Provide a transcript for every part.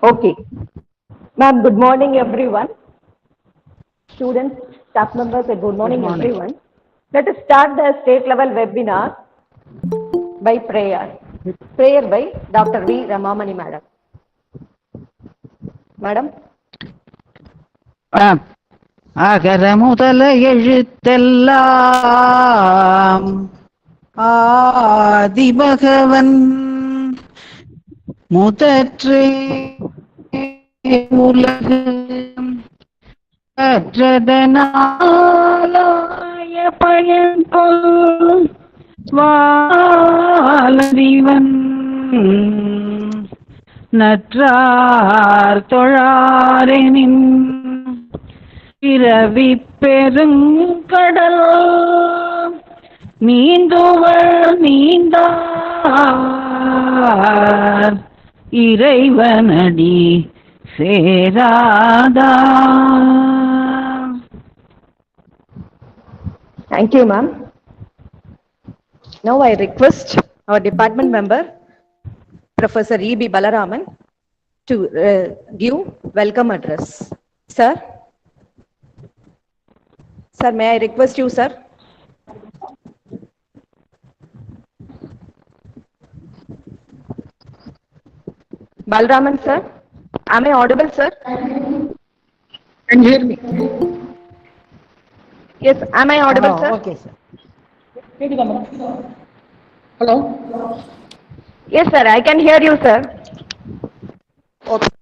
Okay. Ma'am, good morning everyone. Students, staff members, good morning everyone. Let us start the state level webinar by prayer. Prayer by Dr. V. Ramamani Madam. Madam. அகர முதல எழுத்தெல்லாம் ஆதிபகவன் முதற்றே உலகு அற்றதனாலாய பயன்பொருள் வாழறிவன் நற்றார் தொழாரெனின் பிறவி பெருங்கடல் நீந்துவர் நீந்தார் இறைவனடி சேராதா. Thank you, ma'am. Now I request our department member, Professor E.B. Balaraman, to give welcome address. Sir? Sir, may I request you, sir? Balaraman, sir? Am I audible, sir? Can you hear me? Yes, am I audible, sir? Okay, sir. Hello? Yes, sir, I can hear you, sir. Okay.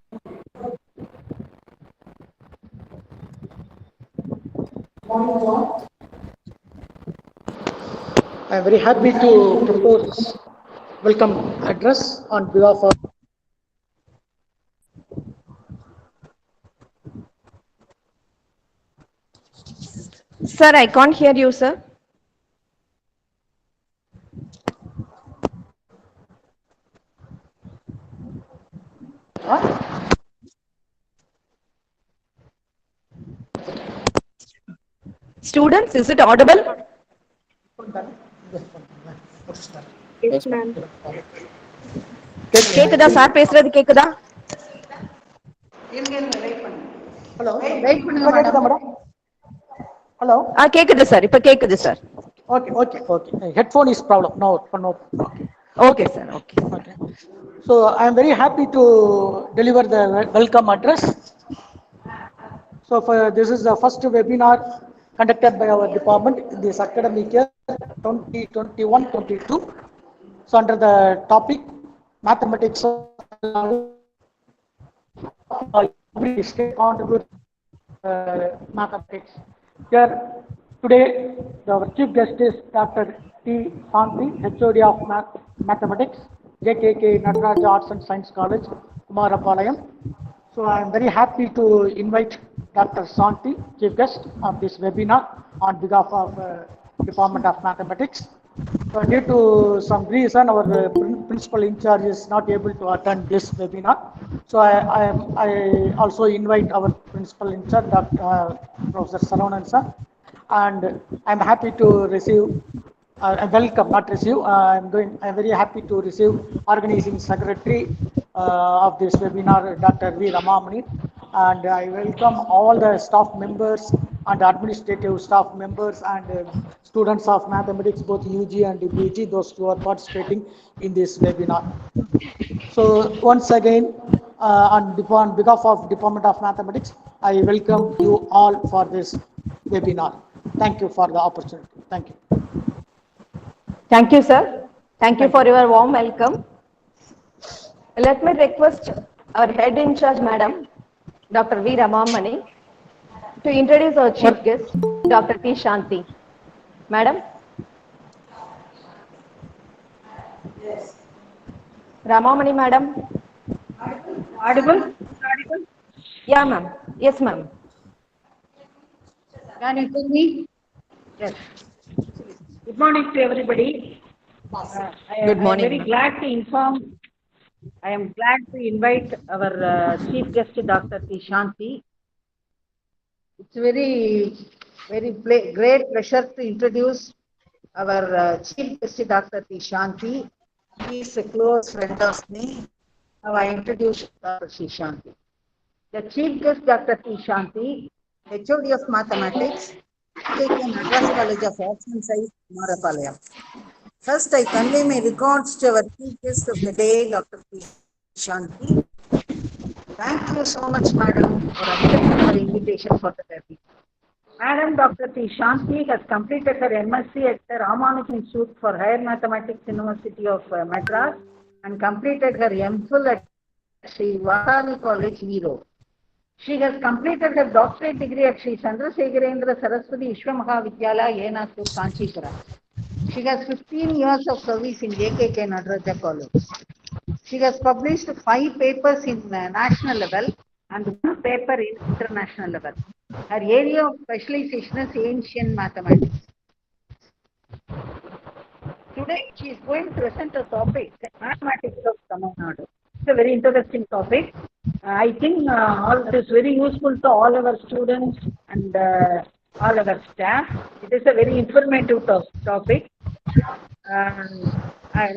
I am very happy to propose welcome address on behalf of Sir, I can't hear you, sir. Students, is it audible? Yes, ma'am. கேக்குதா sir பேசுறது கேக்குதா? Hello wait பண்ணுங்க madam. Hello கேக்குது sir, இப்ப கேக்குது sir. Okay okay okay headphone is problem. No okay sir. Okay. So I am very happy to deliver the welcome address. So this is the first webinar conducted by our department in this academic year 2021-22. So under the topic mathematics contribute mathematics. Here today our chief guest is Dr. T. Santi, HOD of Mathematics, JKK Nataraj Arts and Science College, Kumarapalayam. So I am very happy to invite Dr. Santi, chief guest of this webinar on behalf of Department of Mathematics. So due to some reason, our principal in charge is not able to attend this webinar. So I also invite our principal in charge, Professor Saravanan sir, and I'm happy to receive. Welcome, not receive. I'm very happy to receive organizing secretary of this webinar, Dr. V. Ramamani, and I welcome all the staff members and administrative staff members and students of mathematics, both UG and PG, those who are participating in this webinar. So once again, on behalf of Department of Mathematics, I welcome you all for this webinar. Thank you for the opportunity. Thank you. Thank you, sir. Thank you for your warm welcome. Let me request our head in charge, Madam, Dr. V. Ramamani, to introduce our chief guest, Dr. T. Shanti. Madam? Yes. Ramamani, Madam? Audible? Yeah, ma'am. Yes, ma'am. Can you hear me? Yes. Good morning to everybody. Good morning. I am very glad to inform. I am glad to invite our chief guest, Dr. T. Shanti. It's great pleasure to introduce our chief guest, Dr. T. Shanti. He is a close friend of me. Now I introduce Dr. T. Shanti. The chief guest, Dr. T. Shanti, HOD of Mathematics, KK Madras College of Arts and Science, Kumarapalayam. First, I convey my regards to our chief guest of the day, Dr. T. Shanti. Thank you so much, madam, for accepting our invitation for the webinar. Madam Dr. T. Shanti has completed her MSc at the Ramanujan Institute for Higher Mathematics, University of Madras, and completed her MPhil at Sri Vasani College, Hero. She has completed her doctorate degree at Sri Chandrasekharendra Saraswati Vishwamahavidyalaya, Yenasur, Kanchipuram. She has 15 years of service in JKK Nataraja College. She has published 5 papers in national level and 1 paper in international level. Her area of specialization is ancient mathematics. Today, she is going to present a topic, mathematics of Tamil Nadu. It's a very interesting topic. I think all it is very useful to all our students and all our staff. It is a very informative topic.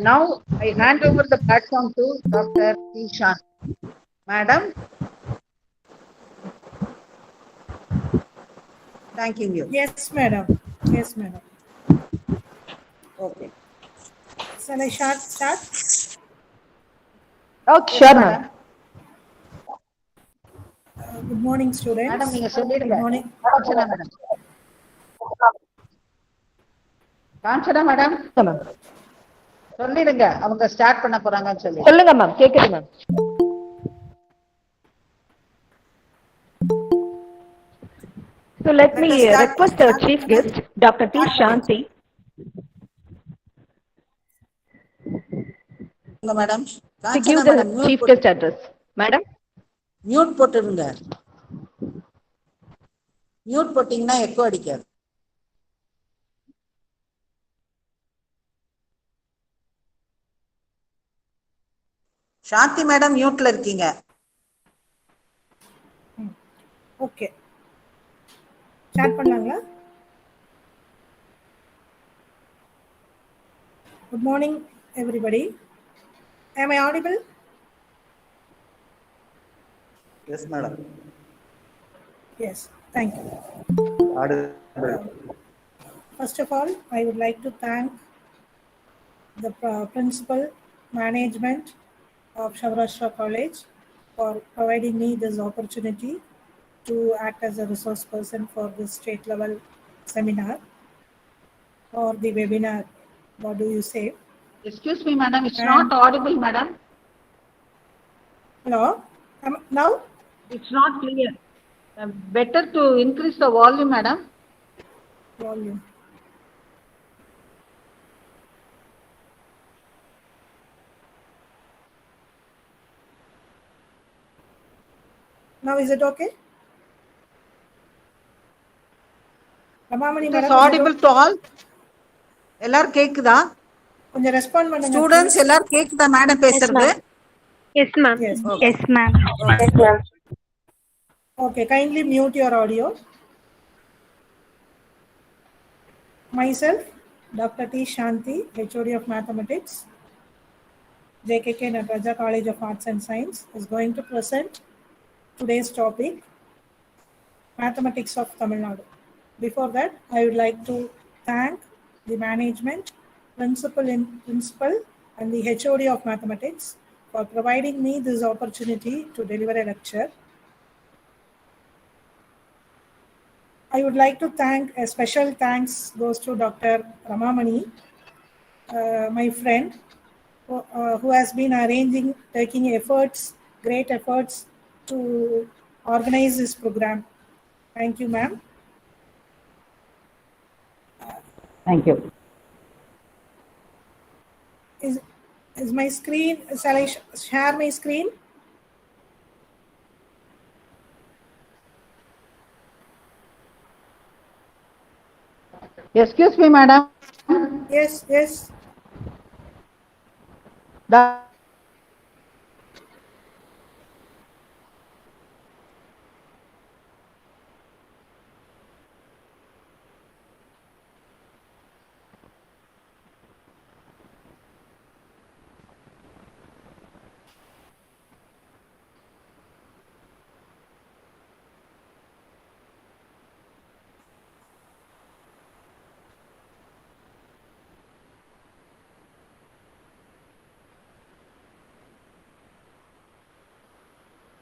Now I hand over the platform to Dr. T. Shanti. Madam, thanking you. Yes, madam. Yes, madam. Okay. Shall I start? Okay, sure, ma'am. Good morning, students. Madam, நீங்க சொல்லிடுங்க. Good morning. Kanchana madam. Kanchana madam ma'am சொல்லிடுங்க. அவங்க start பண்ண போறாங்கன்னு சொல்லி. சொல்லுங்க ma'am, கேக்குது ma'am. So let me request our chief guest, Dr. T. Shanti. Madam To give the chief guest address. Madam? Mute போட்டுருங்க. மியூட் போட்டீங்கன்னா எக்கோ அடிக்காது. சாந்தி மேடம் மியூட்ல இருக்கீங்க. ஓகே. ஸ்டார்ட் பண்ணலாங்களா? Good morning, everybody. Am I audible? Yes, madam. Yes, thank you. First of all, I would like to thank the principal, management of Saurashtra College for providing me this opportunity to act as a resource person for this state level seminar or the webinar. What do you say? Excuse me, madam. It's not audible, madam. Hello? Now? It's not clear. Better to increase the volume, madam. Volume. Now is it okay? Ramamani It is madam, audible to all. எல்லாரும் கேக்குதா? கொஞ்சம் respond பண்ணுங்க. Students எல்லாரும் கேக்குதா madam பேசுறது? Yes, ma'am. Yes. Yes, ma'am. Yes, ma'am. Okay, kindly mute your audio. Myself, Dr. T. Shanti, HOD of Mathematics, JKK Nataraja College of Arts and Science, is going to present today's topic, Mathematics of Tamil Nadu. Before that, I would like to thank the management, principal and the HOD of Mathematics for providing me this opportunity to deliver a lecture. I would like to thank, a special thanks goes to Dr. Ramamani, my friend, who has been taking great efforts to organize this program. Thank you, ma'am. Thank you. Is my screen, shall I share my screen? Excuse me, madam. Yes.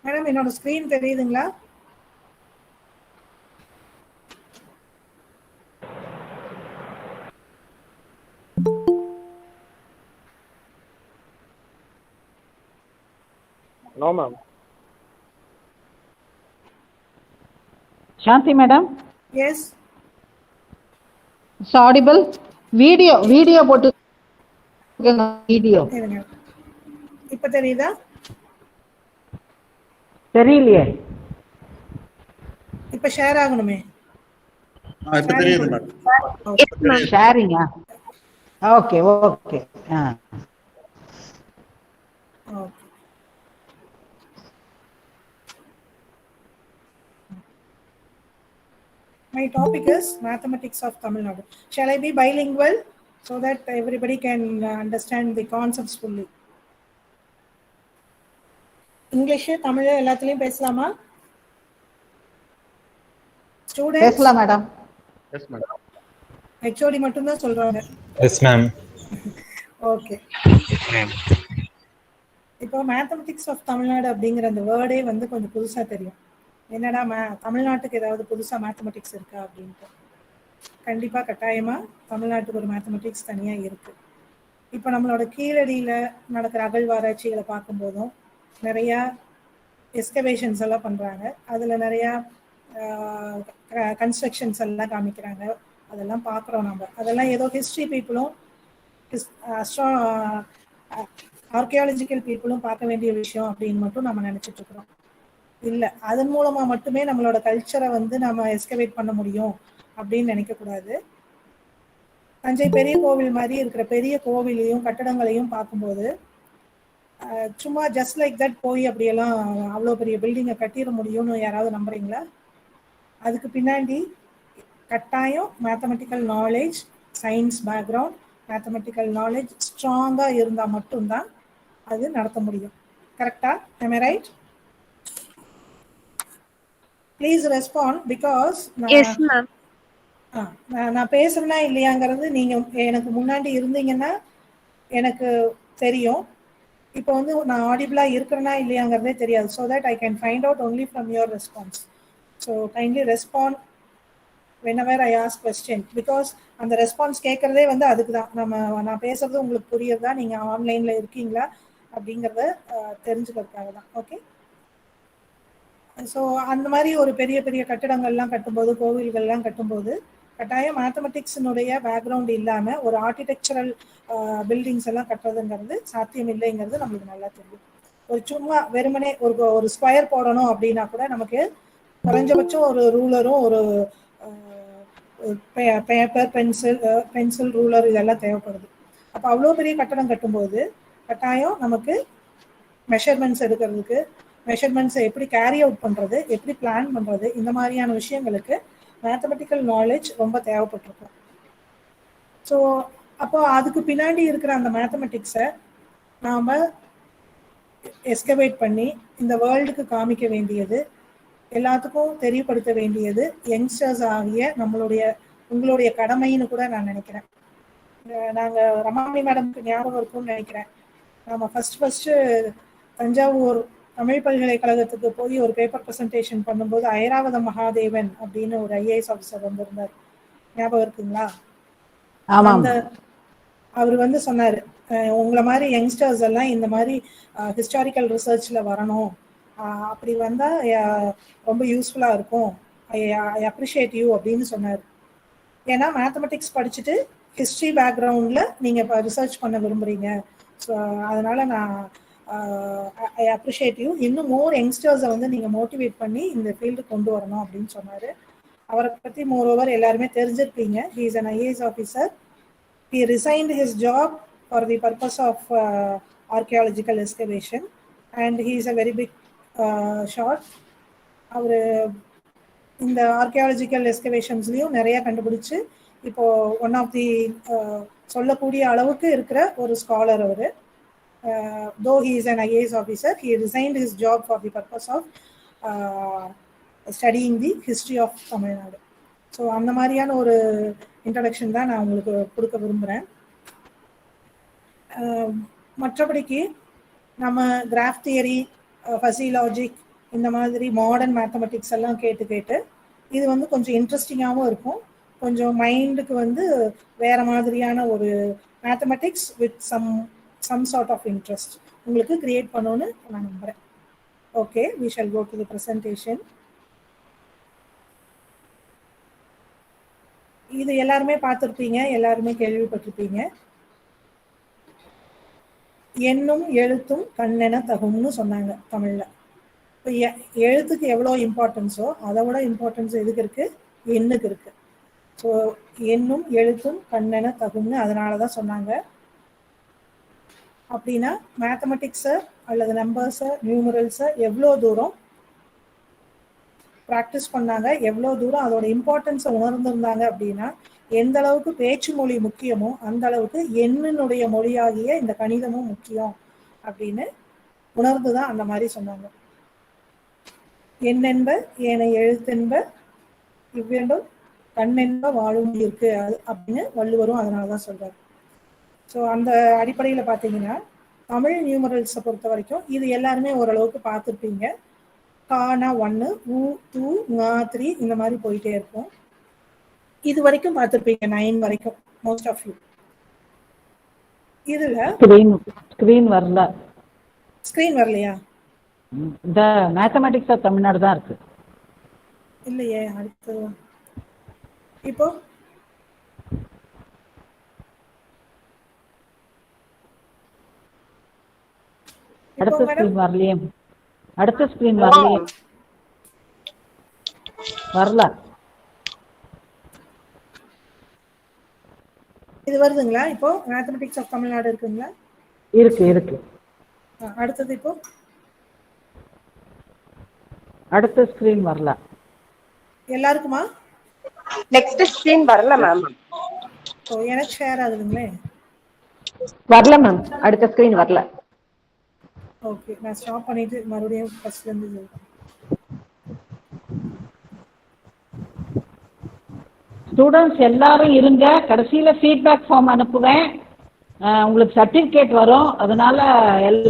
Madam என்னோட screen தெரியுதுங்களா? No, ma'am. Shanti madam, yes. it's audible. Video போட்டு video இருங்க. இப்ப தெரியுதா? தெரியலையே. இப்ப share ஆகணுமே. இப்ப தெரியுது மேடம். Yes, ma'am. ஷேரிங்கா? Okay okay. Okay. My topic is mathematics of Tamil Nadu. Shall I be bilingual so that everybody can understand the concepts fully? English, Tamil எல்லாத்துலயும் பேசலாமா? Students? பேசலாம் மேடம். Yes, madam. HOD மட்டும் தான் சொல்றாங்க. Yes, ma'am. Okay. இப்போ mathematics of Tamil Nadu அப்படிங்கிற அந்த வேர்டே வந்து கொஞ்சம் புதுசா தெரியும். என்னடா தமிழ்நாட்டுக்கு ஏதாவது புதுசா மேத்தமெட்டிக்ஸ் இருக்கா அப்படின்ட்டு. கண்டிப்பா கட்டாயமா தமிழ்நாட்டுக்கு ஒரு மேத்தமெட்டிக்ஸ் தனியா இருக்கு. இப்போ நம்மளோட கீழடியில நடக்கிற அகழ்வாராய்ச்சிகளை பார்க்கும்போதும் நிறைய எஸ்கவேஷன்ஸ் எல்லாம் பண்றாங்க. அதுல நிறைய கன்ஸ்ட்ரக்ஷன்ஸ் எல்லாம் காமிக்கிறாங்க. அதெல்லாம் பார்க்குறோம் நம்ம. அதெல்லாம் ஏதோ ஹிஸ்ட்ரி பீப்புளும் ஆர்கியாலஜிக்கல் பீப்புளும் பார்க்க வேண்டிய விஷயம் அப்படின்னு மட்டும் நம்ம நினைச்சிட்டு இருக்கிறோம். இல்லை, அதன் மூலமா மட்டுமே நம்மளோட கல்ச்சரை வந்து நம்ம எஸ்கவேட் பண்ண முடியும் அப்படின்னு நினைக்க கூடாது. தஞ்சை பெரிய கோவில் மாதிரி இருக்கிற பெரிய கோவிலையும் கட்டடங்களையும் பார்க்கும்போது சும்மா ஜஸ்ட் லைக் தட் போய் அப்படியெல்லாம் அவ்வளோ பெரிய பில்டிங்கை கட்டிட முடியும்னு யாராவது நம்புறீங்களா? அதுக்கு பின்னாடி கட்டாயம் mathematical knowledge, science background, mathematical knowledge ஸ்ட்ராங்காக இருந்தால் மட்டும்தான் அது நடத்த முடியும். கரெக்டா? am I right? Please respond because Yes, ma'am. நான் பேசுறேனா இல்லையாங்கிறது நீங்க எனக்கு முன்னாடி இருந்தீங்கன்னா எனக்கு தெரியும். இப்போ வந்து நான் ஆடிபிளா இருக்கிறேனா இல்லையாங்கிறதே தெரியாது. So that I can find out only from your response. So kindly respond whenever I ask question, because அந்த ரெஸ்பான்ஸ் கேட்கறதே வந்து அதுக்கு தான். நான் பேசுறது உங்களுக்கு புரியுறதா, நீங்க ஆன்லைன்ல இருக்கீங்களா அப்படிங்கிறத தெரிஞ்சுக்கிறதுக்காக தான். ஓகே. ஸோ அந்த மாதிரி ஒரு பெரிய பெரிய கட்டிடங்கள்லாம் கட்டும்போது, கோவில்கள்லாம் கட்டும்போது கட்டாயம் மேத்தமெட்டிக்ஸினுடைய பேக்ரவுண்ட் இல்லாமல் ஒரு ஆர்கிடெக்சரல் பில்டிங்ஸ் எல்லாம் கட்டுறதுங்கிறது சாத்தியம் இல்லைங்கிறது நம்மளுக்கு நல்லா தெரியும். ஒரு சும்மா வெறுமனே ஒரு ஸ்கொயர் போடணும் அப்படின்னா கூட நமக்கு குறைஞ்சபட்சம் ஒரு ரூலரும் ஒரு பேப்பர், பென்சில், ரூலர் இதெல்லாம் தேவைப்படுது. அப்போ அவ்வளோ பெரிய கட்டடம் கட்டும்போது கட்டாயம் நமக்கு மெஷர்மெண்ட்ஸ் எடுக்கிறதுக்கு, மெஷர்மெண்ட்ஸை எப்படி கேரி அவுட் பண்ணுறது, எப்படி பிளான் பண்ணுறது, இந்த மாதிரியான விஷயங்களுக்கு மேத்தமெட்டிக்கல் நாலேஜ் ரொம்ப தேவைப்பட்டிருக்கும். ஸோ அப்போ அதுக்கு பின்னாடி இருக்கிற அந்த மேத்தமெட்டிக்ஸை நாம் எஸ்கவேட் பண்ணி இந்த வேர்ல்டுக்கு காமிக்க வேண்டியது, எல்லாத்துக்கும் தெரியப்படுத்த வேண்டியது யங்ஸ்டர்ஸ் ஆகிய உங்களுடைய கடமைன்னு கூட நான் நினைக்கிறேன். நாங்கள் ரமாமணி மேடம்க்கு ஞாபகம் இருக்கும்னு நினைக்கிறேன். நம்ம ஃபர்ஸ்ட் தஞ்சாவூர் தமிழ் பல்கலைக்கழகத்துக்கு போய் ஒரு பேப்பர் ப்ரெசன்டேஷன் பண்ணும்போது ஐராவத மகாதேவன் அப்படின்னு ஒரு ஐஏஎஸ் ஆஃபீஸர் வந்திருந்தார். ஞாபகம் இருக்குங்களா? அவர் வந்து சொன்னார், உங்களை மாதிரி யங்ஸ்டர்ஸ் எல்லாம் இந்த மாதிரி ஹிஸ்டாரிக்கல் ரிசர்ச்சில் வரணும், அப்படி வந்தால் ரொம்ப யூஸ்ஃபுல்லாக இருக்கும், ஐ அப்ரிஷியேட் யூ அப்படின்னு சொன்னார். ஏன்னா மேத்தமெட்டிக்ஸ் படிச்சுட்டு ஹிஸ்ட்ரி பேக்ரவுண்டில் நீங்கள் இப்போ ரிசர்ச் பண்ண விரும்புகிறீங்க. ஸோ அதனால் நான் ஐ அப்ரிஷியேட் யூ, இன்னும் மோர் யங்ஸ்டர்ஸை வந்து நீங்கள் மோட்டிவேட் பண்ணி இந்த ஃபீல்டு கொண்டு வரணும் அப்படின்னு சொன்னார். அவரை பற்றி மோரோவர் எல்லாருமே தெரிஞ்சிருப்பீங்க. He is an IAS officer. He resigned his job for the purpose of archaeological excavation, and he is a very big shot. அவர் இந்த ஆர்கியாலஜிக்கல் எஸ்கவேஷன்ஸ்லையும் நிறைய கண்டுபிடிச்சு இப்போ ஒன் ஆஃப் தி சொல்லக்கூடிய அளவுக்கு இருக்கிற ஒரு ஸ்காலர் அவர். Though he is an IAS officer, he resigned his job for the purpose of studying the history of Tamil Nadu. So அந்த மாதிரியான ஒரு இன்ட்ரடக்ஷன் தான் நான் உங்களுக்கு கொடுக்க விரும்புகிறேன். மற்றபடிக்கு நம்ம கிராஃப் தியரி, ஃபசிலாஜிக், இந்த மாதிரி மாடர்ன் மேத்தமெட்டிக்ஸ் எல்லாம் கேட்டு கேட்டு இது வந்து கொஞ்சம் இன்ட்ரெஸ்டிங்காகவும் இருக்கும். கொஞ்சம் மைண்டுக்கு வந்து வேற மாதிரியான ஒரு mathematics with some sort of interest உங்களுக்கு கிரியேட் பண்ணணும்னு நான் நம்புறேன். Okay, we shall go to the presentation. இது எல்லாருமே பார்த்துருப்பீங்க, எல்லாருமே கேள்விப்பட்டிருப்பீங்க. எண்ணும் எழுத்தும் கண்ணென தகும்னு சொன்னாங்க தமிழ்ல. இப்போ எழுத்துக்கு எவ்வளோ இம்பார்ட்டன்ஸோ அதை விட இம்பார்ட்டன்ஸ் எதுக்கு இருக்கு? எண்ணுக்கு இருக்கு. ஸோ எண்ணும் எழுத்தும் கண்ணென தகும்னு அதனால தான் சொன்னாங்க. அப்படின்னா மேத்தமெட்டிக்ஸை அல்லது நம்பர்ஸை நியூமரல்ஸை எவ்வளோ தூரம் ப்ராக்டிஸ் பண்ணாங்க, எவ்வளோ தூரம் அதோட இம்பார்ட்டன்ஸை உணர்ந்திருந்தாங்க அப்படின்னா எந்த அளவுக்கு பேச்சு மொழி முக்கியமோ அந்த அளவுக்கு எண்ணினுடைய மொழியாகிய இந்த கணிதமும் முக்கியம் அப்படின்னு உணர்ந்து தான் அந்த மாதிரி சொன்னாங்க. எண்ணென்ப ஏனை எழுத்தென்ப இவ்வேண்டும் கண்ணென்ப வாழும் இருக்கு அப்படின்னு வள்ளுவரும் அதனால தான் சொல்றாரு. ஸோ அந்த அடிப்படையில் பார்த்தீங்கன்னா தமிழ் நியூமரல்ஸை பொறுத்த வரைக்கும் இது எல்லாருமே ஓரளவுக்கு பார்த்துருப்பீங்க. கானா 1, ஊ 2, ngா 3 இந்த மாதிரி போயிட்டே இருக்கும். இது வரைக்கும் பார்த்துருப்பீங்க 9 வரைக்கும் மோஸ்ட் ஆஃப் யூ. இதுல ஸ்கிரீன் வரல. ஸ்கிரீன் வரலையா? இந்த மேத்தமெட்டிக்ஸ் ஆஃப் தமிழ்நாடு தான் இருக்கு. இல்லையே. அடுத்து இப்போ அடுத்த ஸ்கிரீன் வரலையே. அடுத்த ஸ்கிரீன் வரலையே. வரல. இது வருதுங்களா? இப்போ மேத்தமெட்டிக்ஸ் ஆஃப் தமிழ்நாடு இருக்குங்களா? இருக்கு. அடுத்தது இப்போ அடுத்த ஸ்கிரீன் வரல. எல்லாருக்குமா? நெக்ஸ்ட் ஸ்கிரீன் வரல மேம். ஓ, எனக்கு ஷேர் ஆகுதுங்களே. வரல மேம், அடுத்த ஸ்கிரீன் வரல. ஓகே, நான் ஸ்டாப் பண்ணிட்டு மறுபடியும் ஃபர்ஸ்ட்ல இருந்து சொல்றேன். ஸ்டூடெண்ட்ஸ் எல்லாரும் இருங்க. கடைசியில ஃபீட்பேக் ஃபார்ம் அனுப்புவேன். உங்களுக்கு சர்டிஃபிகேட் வரும். அதனால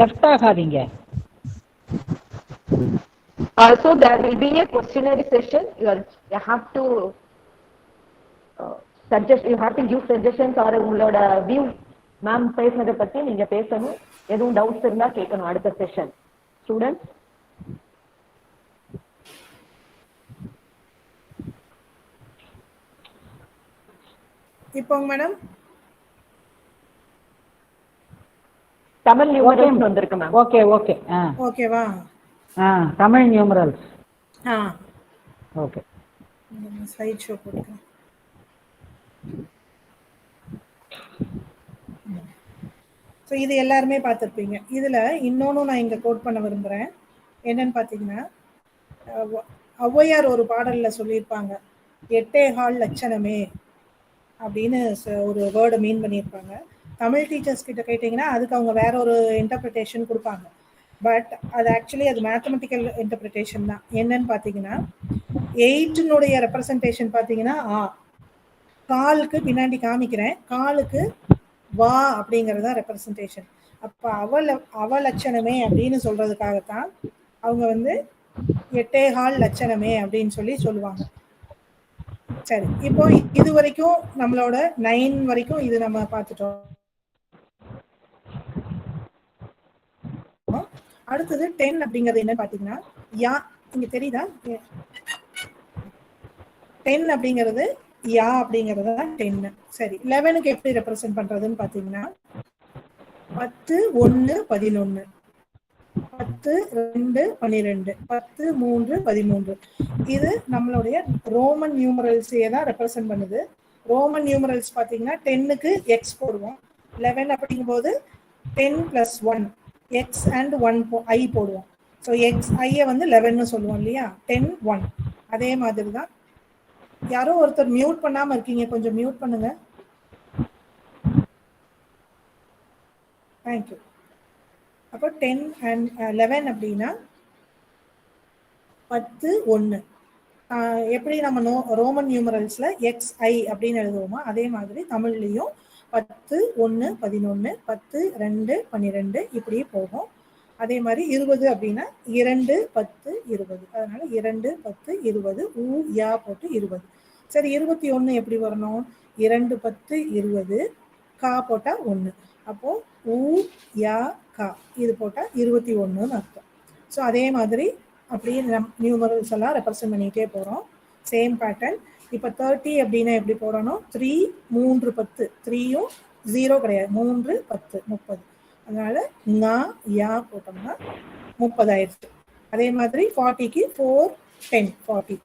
லெஃப்ட் ஆகாதீங்க. Also there will be a questionnaire session. You have to you have to give suggestions or உங்களோட view மேம் பேசுனதை பத்தி நீங்க பேசணும். எதுவும் டவுட்ஸ் இருந்தா கேட்கணும் அடுத்த செஷன். ஸ்டூடெண்ட்ஸ் இப்போ மேடம் தமிழ் நியூமரல்ஸ் வந்திருக்கு மேம். ஓகே. ஓகேவா? Tamil numerals. Okay. Slide show போட்டுக்கிறேன். ஸோ இது எல்லாருமே பார்த்துருப்பீங்க. இதில் இன்னொன்று நான் இங்கே கோட் பண்ண விரும்புகிறேன். என்னன்னு பார்த்தீங்கன்னா, ஔவையார் ஒரு பாடலில் சொல்லியிருப்பாங்க, 8 லட்சணமே அப்படின்னு ஒரு வேர்டை மீன் பண்ணியிருப்பாங்க. தமிழ் டீச்சர்ஸ் கிட்ட கேட்டிங்கன்னா அதுக்கு அவங்க வேற ஒரு இன்டர்பிரிட்டேஷன் கொடுப்பாங்க. பட் அது ஆக்சுவலி அது மேத்தமெட்டிக்கல் இன்டர்பிரிட்டேஷன் தான். என்னன்னு பார்த்தீங்கன்னா 8னுடைய ரெப்ரசன்டேஷன் பார்த்தீங்கன்னா காலுக்கு பின்னாடி காமிக்கிறேன், காலுக்கு வா அப்படிங்கிறதா ரெப்ரசன்டேஷன். அப்போ அவ லட்சணமே அப்படின்னு சொல்றதுக்காகத்தான் அவங்க வந்து 8 லட்சணமே அப்படின்னு சொல்லுவாங்க. சரி, இப்போ இது வரைக்கும் நம்மளோட 9 வரைக்கும் இது நம்ம பார்த்துட்டோம். அடுத்தது 10 அப்படிங்கிறது என்ன பாத்தீங்கன்னா, இங்க தெரியுதா? 10 அப்படிங்கிறது யா அப்படிங்கிறது தான் 10. சரி, 11க்கு எப்படி ரெப்ரசென்ட் பண்றதுன்னு பாத்தீங்கன்னா 10, 1, 11, 10, 2, 12, 10, 3, 13. இது நம்மளுடைய ரோமன் நியூமரல்ஸே தான் ரெப்ரசென்ட் பண்ணுது. ரோமன் நியூமரல்ஸ் பாத்தீங்கன்னா 10க்கு எக்ஸ் போடுவோம். 11 அப்படிங்கும்போது 10 + 1 எக்ஸ் அண்ட் 1 ஐ போடுவோம். ஸோ எக்ஸ் ஐயை வந்து 11ன்னு சொல்லுவோம் இல்லையா? 10, 1. அதே மாதிரி தான். யாரோ ஒருத்தர் மியூட் பண்ணாம இருக்கீங்க, கொஞ்சம் மியூட் பண்ணுங்க. தேங்க்யூ. அப்போ 10 and 11 அப்படின்னா 10, 1. எப்படி நம்ம ரோமன் நியூமரல்ஸ்ல எக்ஸ் ஐ அப்படின்னு எழுதுவோமோ அதே மாதிரி தமிழ்லையும் 10, 1, 11, 10, 2, 12 இப்படியே போகும். அதே மாதிரி 20 அப்படின்னா 2, 10, 20. அதனால 2, 10, 20. ஊ யா போட்டு 20. சரி 21 எப்படி வரணும்? 2, 10, 20. கா போட்டா 1. அப்போ ஊ யா கா இது போட்டா 21ன்னு அர்த்தம். ஸோ அதே மாதிரி அப்படியே நியூமரல்ஸ் எல்லாம் ரெப்ரசன்ட் பண்ணிகிட்டே போகிறோம். Same pattern. இப்போ 30 அப்படின்னா எப்படி போடணும்? 3, 3, 10. 3யும் 0 கிடையாது. 3, 10, 30. அதனால ஙா யா போட்டோம்னா 30 ஆயிடுச்சு. அதே மாதிரி 40க்கு 4, 10, 40.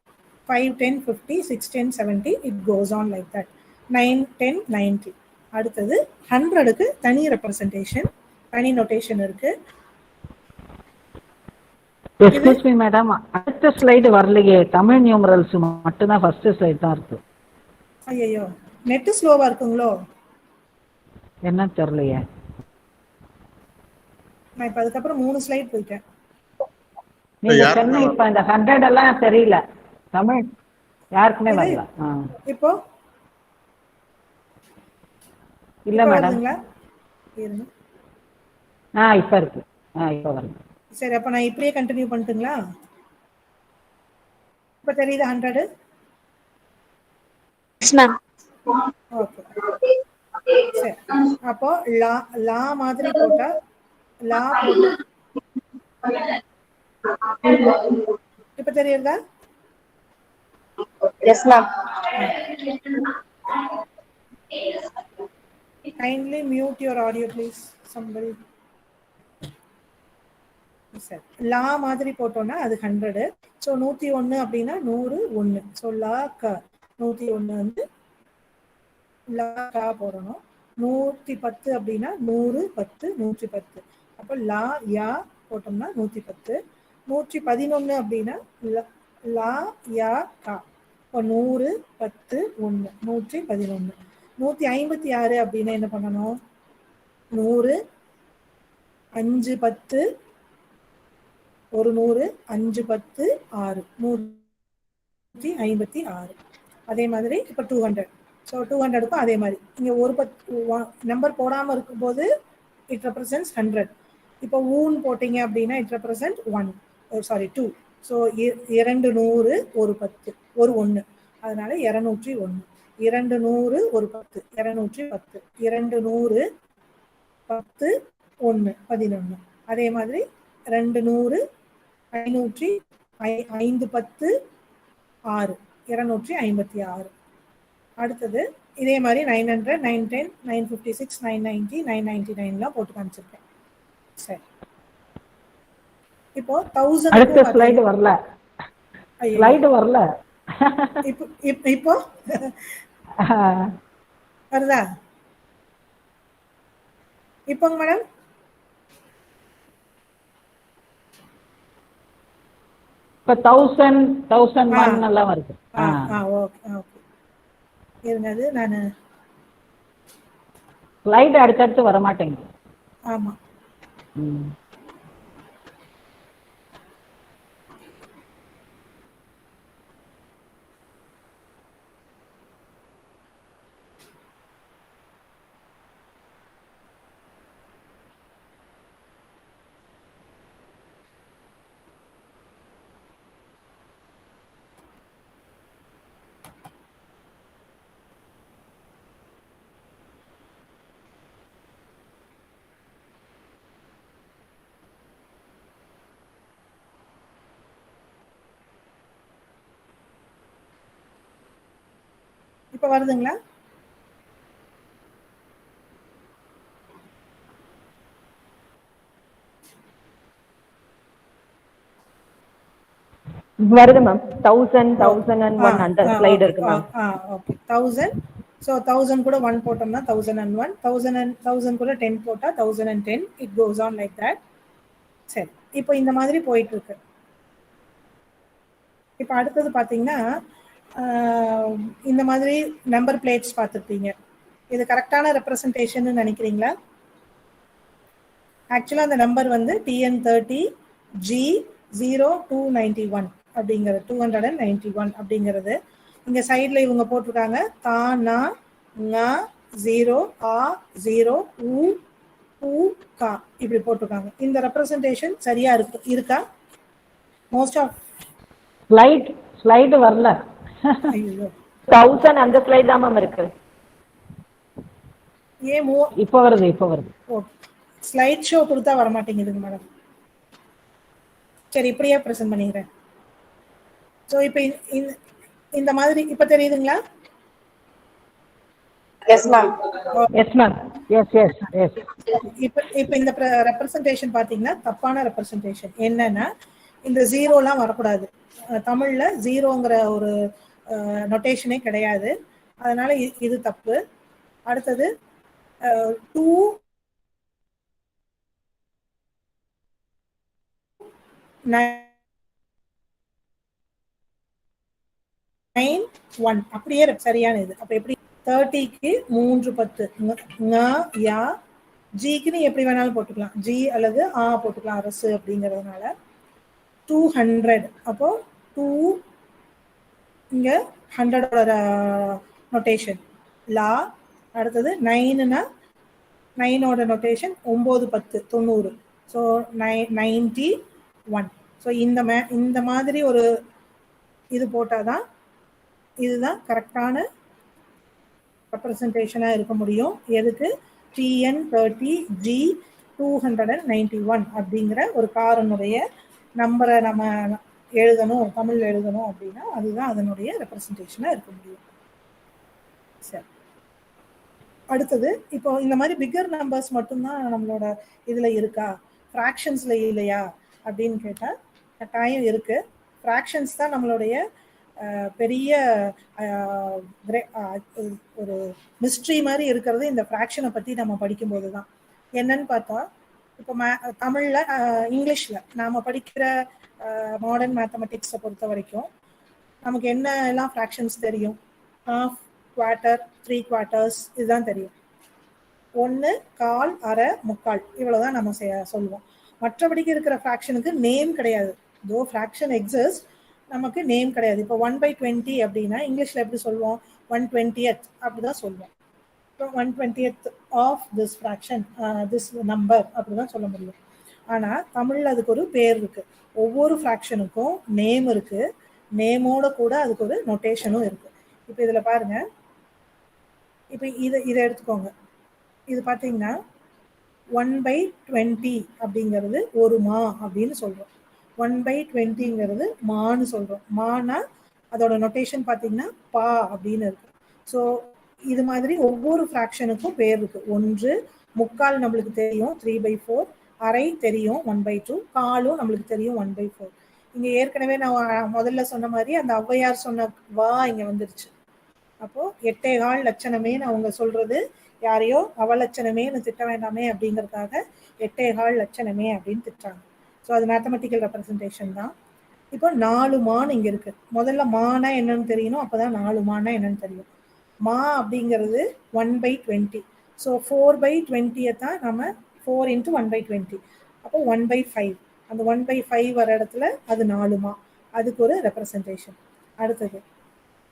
5, 10, 50, 6, 10, 70. It goes on like that. 9, 10, 90. அடுத்தது 100க்கு தனி ரெப்ரசன்டேஷன், தனி நோட்டேஷன் இருக்கு. எக்ஸ்கியூஸ் மீ மேடம், அடுத்த ஸ்லைடு வரலையே. தமிழ் நியூமரல்ஸ் மட்டும்தான் ஃபர்ஸ்ட் ஸ்லைடு தான் இருக்கு. ஐயோ, நெட் ஸ்லோவா இருக்குங்களோ? என்ன தெரியலையே. நான் இப்ப அதுக்கப்புறம் 3 ஸ்லைட் போயிட்டேன். நீங்க சொன்ன இப்ப இந்த 100 எல்லாம் தெரியல. தமிழ் யாருக்குமே வரல. இப்போ இல்ல மேடம். இருங்க. இப்ப இருக்கு. இப்ப வருது. சரி, அப்ப நான் இப்படியே கண்டினியூ பண்ணட்டுங்களா? இப்ப தெரியுது 100? ஓகே. சரி, அப்போ லா லா மாதிரி போட்டா லா போட்டு இப்ப தெரியுதா? Yes ma'am. Kindly mute your audio please, somebody. சரி, லா மாதிரி போட்டோம்னா அது 100. ஸோ 101 அப்படின்னா 100, 1. ஸோ லா க 101 வந்து லா கா போடணும். 110 அப்படின்னா 100, 10, 110. அப்போ லா யா போட்டோம்னா 110. 111 அப்படின்னா லா யா கா. இப்போ 100, 10, 1. 111. 156 அப்படின்னா என்ன பண்ணணும்? 100, 5, 10, 100, 5, 10, 6. 156. அதே மாதிரி இப்போ 200. ஸோ 200க்கும் அதே மாதிரி இங்கே ஒரு நம்பர் போடாமல் இருக்கும்போது இட் ரெப்ரசன்ட்ஸ் 100. இப்போ ஊன் போட்டிங்க அப்படின்னா இட் ரெப்ரசன்ட் 1, சாரி 2. ஸோ 2 100, ஒரு 10, ஒரு 1. அதனால 201. 2 100, ஒரு 10, 210. 2 100, 10, 1, 11. அதே மாதிரி 2 100, 500, 5, 10, 6, 256. அடுத்தது இதே மாதிரி 900, 910, 956, 990, 999 போட்டு காமிச்சிருக்கேன். சரி, இப்போ 1000 அடுத்த ஸ்லைடு வரல. ஸ்லைடு வரல. இப்போ வருதா? இப்போங்க மேடம் இப்ப 1000, 1001 எல்லாம் வருது. Okay okay. இருந்தது நான் ஸ்லைடு அடுத்தடுத்து வர மாட்டேங்குது. ஆமா. இப்ப வருதுங்களா? வருது மேம். 1000, 1001 அந்த ஸ்லைடு இருக்கு மேம். ஓகே. 1000. ஸோ 1000 கூட 1 போட்டோம்னா 1001. 1000 கூட 10 போட்டா 1010. It goes on like that. சரி, இப்போ இந்த மாதிரி போயிட்டு இருக்கு. இப்போ அடுத்தது பார்த்தீங்கன்னா இந்த மாதிரி நம்பர் பிளேட்ஸ் பார்த்துருப்பீங்க. இது கரெக்டான ரெப்ரசன்டேஷன் நினைக்கிறீங்களா? ஆக்சுவலாக அந்த நம்பர் வந்து TN30 G0291 அப்படிங்கிறது 291 அப்படிங்கிறது. இங்க சைட்ல இவங்க போட்டிருக்காங்க தா நா ங 0 ஆ 0 ஊ 2 கா இப்படி போட்டிருக்காங்க. இந்த ரெப்ரசன்டேஷன் சரியா இருக்கா? மோஸ்ட் ஆஃப் ஸ்லைடு வரல. ஐயோ 1000 அந்த ஸ்லைட் தான் மேம் இருக்கு. ஏன் இப்போ வருது. ஸ்லைட் ஷோ கொடுத்தா வர மாட்டேங்குதுங்க மேடம். சரி, இப்படியே ப்ரெசென்ட் பண்ணிக்கிறேன். ஸோ இப்போ இந்த மாதிரி இப்போ தெரியுதுங்களா? Yes ma'am. இப்போ இந்த ரெப்ரசன்டேஷன் பார்த்தீங்கன்னா தப்பான ரெப்ரசன்டேஷன். என்னன்னா இந்த ஜீரோலாம் வரக்கூடாது. தமிழ்ல ஜீரோங்கிற ஒரு நொட்டேஷனே கிடையாது. அதனால இது தப்பு. அடுத்தது 2 9 1 அப்படியே சரியான இது. அப்ப எப்படி 30க்கு 3 10 யா ஜிக்கு நீ எப்படி வேணாலும் போட்டுக்கலாம். ஜி அல்லது ஆ போட்டுக்கலாம் அரசு அப்படிங்கிறதுனால 200. அப்போ 2 இங்க 100ஓட நொட்டேஷன் லா. அடுத்தது 9னா 9ஓட நொட்டேஷன் 9 10 90. ஸோ 91. ஸோ இந்த மாதிரி ஒரு இது போட்டாதான் இதுதான் கரெக்டான ரெப்ரசன்டேஷனாக இருக்க முடியும். எதுக்கு? TN30G 291 அப்படிங்கிற ஒரு காரனுடைய நம்பரை நம்ம எழுதணும், தமிழ் எழுதணும் அப்படின்னா அதுதான் அதனுடைய ரெப்ரசன்டேஷனாக இருக்க முடியும். சரி, அடுத்தது இப்போ இந்த மாதிரி பிக்கர் நம்பர்ஸ் மட்டும்தான் நம்மளோட இதில் இருக்கா, ஃப்ராக்ஷன்ஸில் இல்லையா அப்படின்னு கேட்டால் கட்டாயம் இருக்கு. ஃப்ராக்ஷன்ஸ் தான் நம்மளுடைய பெரிய ஒரு மிஸ்ட்ரி மாதிரி இருக்கிறது இந்த ஃப்ராக்ஷனை பற்றி நம்ம படிக்கும்போது தான். என்னன்னு பார்த்தா இப்போ தமிழில் இங்கிலீஷில் நாம் படிக்கிற மாடர்ன் மேத்தமெட்டிக்ஸை பொறுத்த வரைக்கும் நமக்கு என்ன எல்லாம் ஃப்ராக்ஷன்ஸ் தெரியும்? ஹாஃப், குவார்ட்டர், 3 குவார்ட்டர்ஸ் இதுதான் தெரியும். 1, கால், அரை, முக்கால் இவ்வளோதான் நம்ம சொல்லுவோம். மற்றபடிக்கு இருக்கிற ஃப்ராக்ஷனுக்கு நேம் கிடையாது. தோ ஃப்ராக்ஷன் எக்ஸிஸ்ட், நமக்கு நேம் கிடையாது. இப்போ 1/20 அப்படின்னா இங்கிலீஷில் எப்படி சொல்லுவோம்? 1/20th அப்படிதான் சொல்லுவோம். இப்போ 1/20th of this fraction, this number அப்படிதான் சொல்ல முடியும். ஆனால் தமிழில் அதுக்கு ஒரு பேர் இருக்கு. ஒவ்வொரு ஃப்ராக்ஷனுக்கும் நேம் இருக்கு. நேமோட கூட அதுக்கு ஒரு நொட்டேஷனும் இருக்கு. இப்போ இதில் பாருங்க, இப்போ இதை எடுத்துக்கோங்க. இது பார்த்தீங்கன்னா 1/20 அப்படிங்கிறது ஒரு மா அப்படின்னு சொல்றோம். 1/20ங்கிறது மான்னு சொல்றோம். மானா அதோட நொட்டேஷன் பார்த்தீங்கன்னா பா அப்படின்னு இருக்கு. ஸோ இது மாதிரி ஒவ்வொரு ஃப்ராக்ஷனுக்கும் பேர் இருக்கு. 1 முக்கால் நம்மளுக்கு தெரியும் 3/4, அரை தெரியும் 1/2, காலும் நம்மளுக்கு தெரியும் 1/4. இங்க ஏற்கனவே நான் முதல்ல சொன்ன மாதிரி அந்த ஔவையார் சொன்ன வா இங்க வந்துருச்சு. அப்போ 8.25 லட்சணமே அவங்க சொல்றது யாரையோ அவலட்சணமேன்னு திட்ட வேண்டாமே அப்படிங்கிறதுக்காக 8.25 லட்சணமே அப்படின்னு திட்டாங்க. ஸோ அது மேத்தமெட்டிக்கல் ரெப்ரசன்டேஷன் தான். இப்போ 4 மான் இங்கே இருக்கு. முதல்ல மானா என்னன்னு தெரியணும், அப்போதான் 4 மானா என்னன்னு தெரியும். மா அப்படிங்கிறது 1/20. ஸோ 4/20 தான் நம்ம 4 × 1/20. அப்போ 1/5. அந்த 1/5 வர இடத்துல அது 4 மா, அதுக்கு ஒரு ரெப்ரசன்டேஷன். அடுத்தது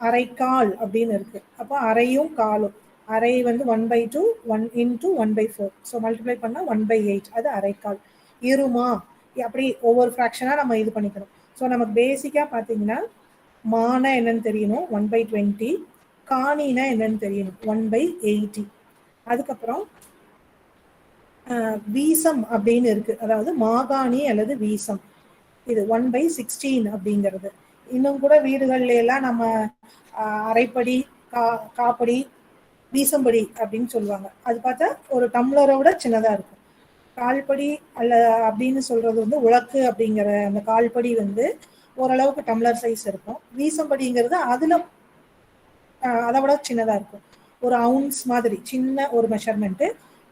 அரைக்கால் அப்படின்னு இருக்கு. அப்போ அரையும் காலும், அரை வந்து 1/2, 1 × 1/4. ஸோ மல்டிப்ளை பண்ணால் 1/8, அது அரைக்கால். இருமா, அப்படி ஒவ்வொரு ஃப்ராக்ஷனாக நம்ம இது பண்ணிக்கணும். ஸோ நமக்கு பேசிக்காக பார்த்தீங்கன்னா மானா என்னன்னு தெரியணும் 1/20, காணினா என்னன்னு தெரியணும் 1/80. அதுக்கப்புறம் வீசம் அப்படின்னு இருக்கு, அதாவது மாகாணி அல்லது வீசம், இது 1/16 அப்படிங்கிறது. இன்னும் கூட வீடுகள்ல எல்லாம் நம்ம அரைப்படி, காப்படி, வீசம்படி அப்படின்னு சொல்லுவாங்க. அது பார்த்தா ஒரு டம்ளரோட சின்னதா இருக்கும். கால்படி அல்ல அப்படின்னு சொல்றது வந்து உலக்கு அப்படிங்கிற அந்த கால்படி வந்து ஓரளவுக்கு டம்ளர் சைஸ் இருக்கும். வீசம்படிங்கிறது அதுல அதை விட சின்னதா இருக்கும். ஒரு அவுன்ஸ் மாதிரி சின்ன ஒரு மெஷர்மெண்ட்.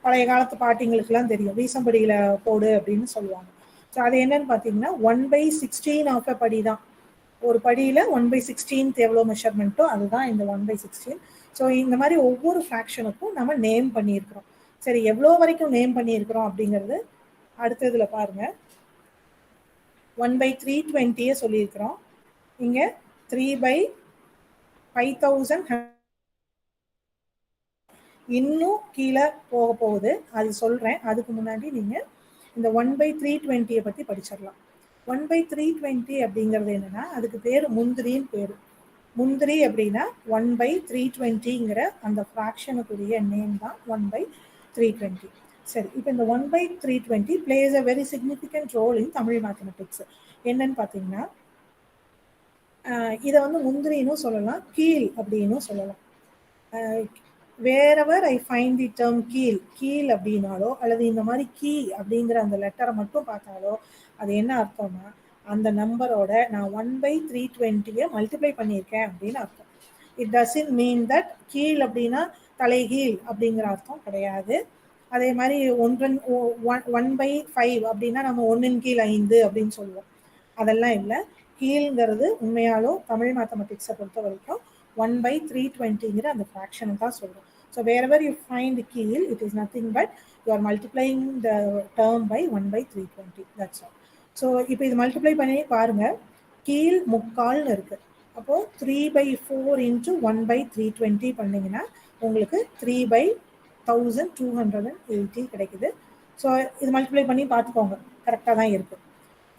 பழைய காலத்து பாட்டிங்களுக்குலாம் தெரியும், வீசம்படியில போடு அப்படின்னு சொல்லுவாங்க. ஸோ அது என்னன்னு பார்த்தீங்கன்னா 1/16 ஆஃப் அ படி தான். ஒரு படியில 1/16 எவ்வளோ மெஷர்மெண்ட்டோ அதுதான் இந்த 1/16. ஸோ இந்த மாதிரி ஒவ்வொரு ஃப்ராக்ஷனுக்கும் நம்ம நேம் பண்ணியிருக்கிறோம். சரி, எவ்வளோ வரைக்கும் நேம் பண்ணியிருக்கிறோம் அப்படிங்கிறது அடுத்ததுல பாருங்க. 1/320 சொல்லியிருக்கிறோம். இங்க 3/5000. இன்னும் கீழே போக போகுது, அது சொல்கிறேன். அதுக்கு முன்னாடி நீங்கள் இந்த 1/320 பற்றி படிச்சிடலாம். 1/320 அப்படிங்கிறது என்னென்னா, அதுக்கு பேர் முந்திரின்னு பேர். முந்திரி அப்படின்னா 1/320ங்கிற அந்த ஃப்ராக்ஷனுக்குரிய நேம் தான் 1/320. சரி, இப்போ இந்த 1/320 place a very significant role in Tamil mathematics. என்னன்னு பார்த்தீங்கன்னா, இதை வந்து முந்திரின்னு சொல்லலாம், கீழ் அப்படின்னு சொல்லலாம். Whenever I find the term கீழ், கீழ் அப்படின்னாலோ அல்லது இந்த மாதிரி கீ அப்படிங்கிற அந்த லெட்டரை மட்டும் பார்த்தாலோ அது என்ன அர்த்தம்னா, அந்த நம்பரோட நான் 1/320 மல்டிப்ளை பண்ணியிருக்கேன் அப்படின்னு அர்த்தம். இட் டசன்ட் மீன் தட் கீழ் அப்படின்னா தலைகீழ் அப்படிங்கிற அர்த்தம் கிடையாது. அதே மாதிரி 1/5 அப்படின்னா நம்ம 1 கீழ் 5 அப்படின்னு சொல்லுவோம். அதெல்லாம் இல்லை. கீழ்ங்கிறது உண்மையாலும் தமிழ் மேத்தமெட்டிக்ஸை பொறுத்த வரைக்கும் 1/320ங்கிற அந்த ஃப்ராக்ஷனை தான் சொல்றோம். ஸோ வேறவர் யூ ஃபைண்ட் கீழ், it is nothing but you are multiplying the term by 1/320. That's all. So இப்போ இது மல்டிப்ளை பண்ணி பாருங்க, கீழ் முக்கால்னு இருக்கு. அப்போ 3/4 இன்ட்டு 1/320 பண்ணீங்கன்னா உங்களுக்கு 3/1280 கிடைக்குது. ஸோ இது மல்டிப்ளை பண்ணி பார்த்துக்கோங்க, கரெக்டாக தான் இருக்கு.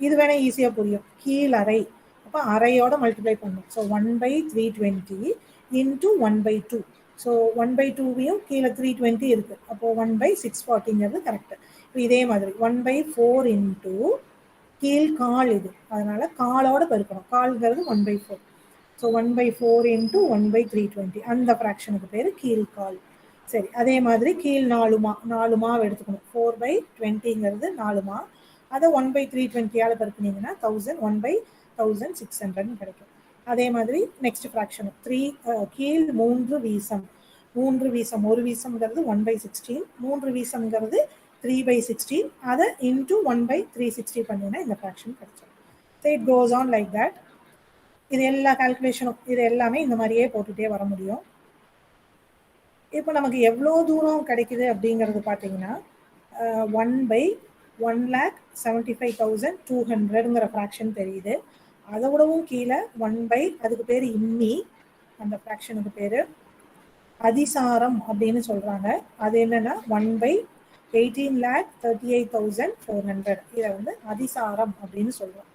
இது வேணா ஈஸியாக புரியும். கீழ் அரை, அப்போ அரையோட மல்டிப்ளை பண்ணும். So 1/320 into 1/2. ஸோ 1/2வையும் கீழே 320 இருக்கு, அப்போ 1/640ங்கிறது கரெக்டு. இப்போ இதே மாதிரி 1/4 இன்ட்டு கீழ் கால் இது, அதனால காலோட பெருக்கணும். கால்ங்கிறது 1/4. ஸோ 1/4 இன்ட்டு 1/320 அந்த ஃப்ராக்ஷனுக்கு பேர் கீழ் கால். சரி, அதே மாதிரி கீழ் 4 மாவு எடுத்துக்கணும். 4/20ங்கிறது 4 மா, அதை 1/320 பெருக்குனீங்கன்னா 1000, 1/1600 கிடைக்கும். அதே மாதிரி நெக்ஸ்ட் ஃப்ராக்ஷன் கீழ் 3 வீசம். 3 வீசம், ஒரு வீசம்ங்கிறது 1/16, 3 வீசம்ங்கிறது 3/16, அதை இன்டூ 1/360 பண்ணினா இந்த ஃப்ராக்ஷன் கிடைச்சிடும். So it goes on like that. இது எல்லா கால்குலேஷனும் இது எல்லாமே இந்த மாதிரியே போட்டுகிட்டே வர முடியும். இப்போ நமக்கு எவ்வளோ தூரம் கிடைக்குது அப்படிங்கிறது பார்த்தீங்கன்னா 1/1,75,200ங்கிற ஃப்ராக்ஷன் தெரியுது. அதை விடவும் கீழே அதுக்கு பேர் இம்மி, அந்த ஃப்ராக்ஷனுக்கு பேர் அதிசாரம் அப்படின்னு சொல்கிறாங்க. அது என்னன்னா 1/18,38,400. இதை வந்து அதிசாரம் அப்படின்னு சொல்கிறோம்.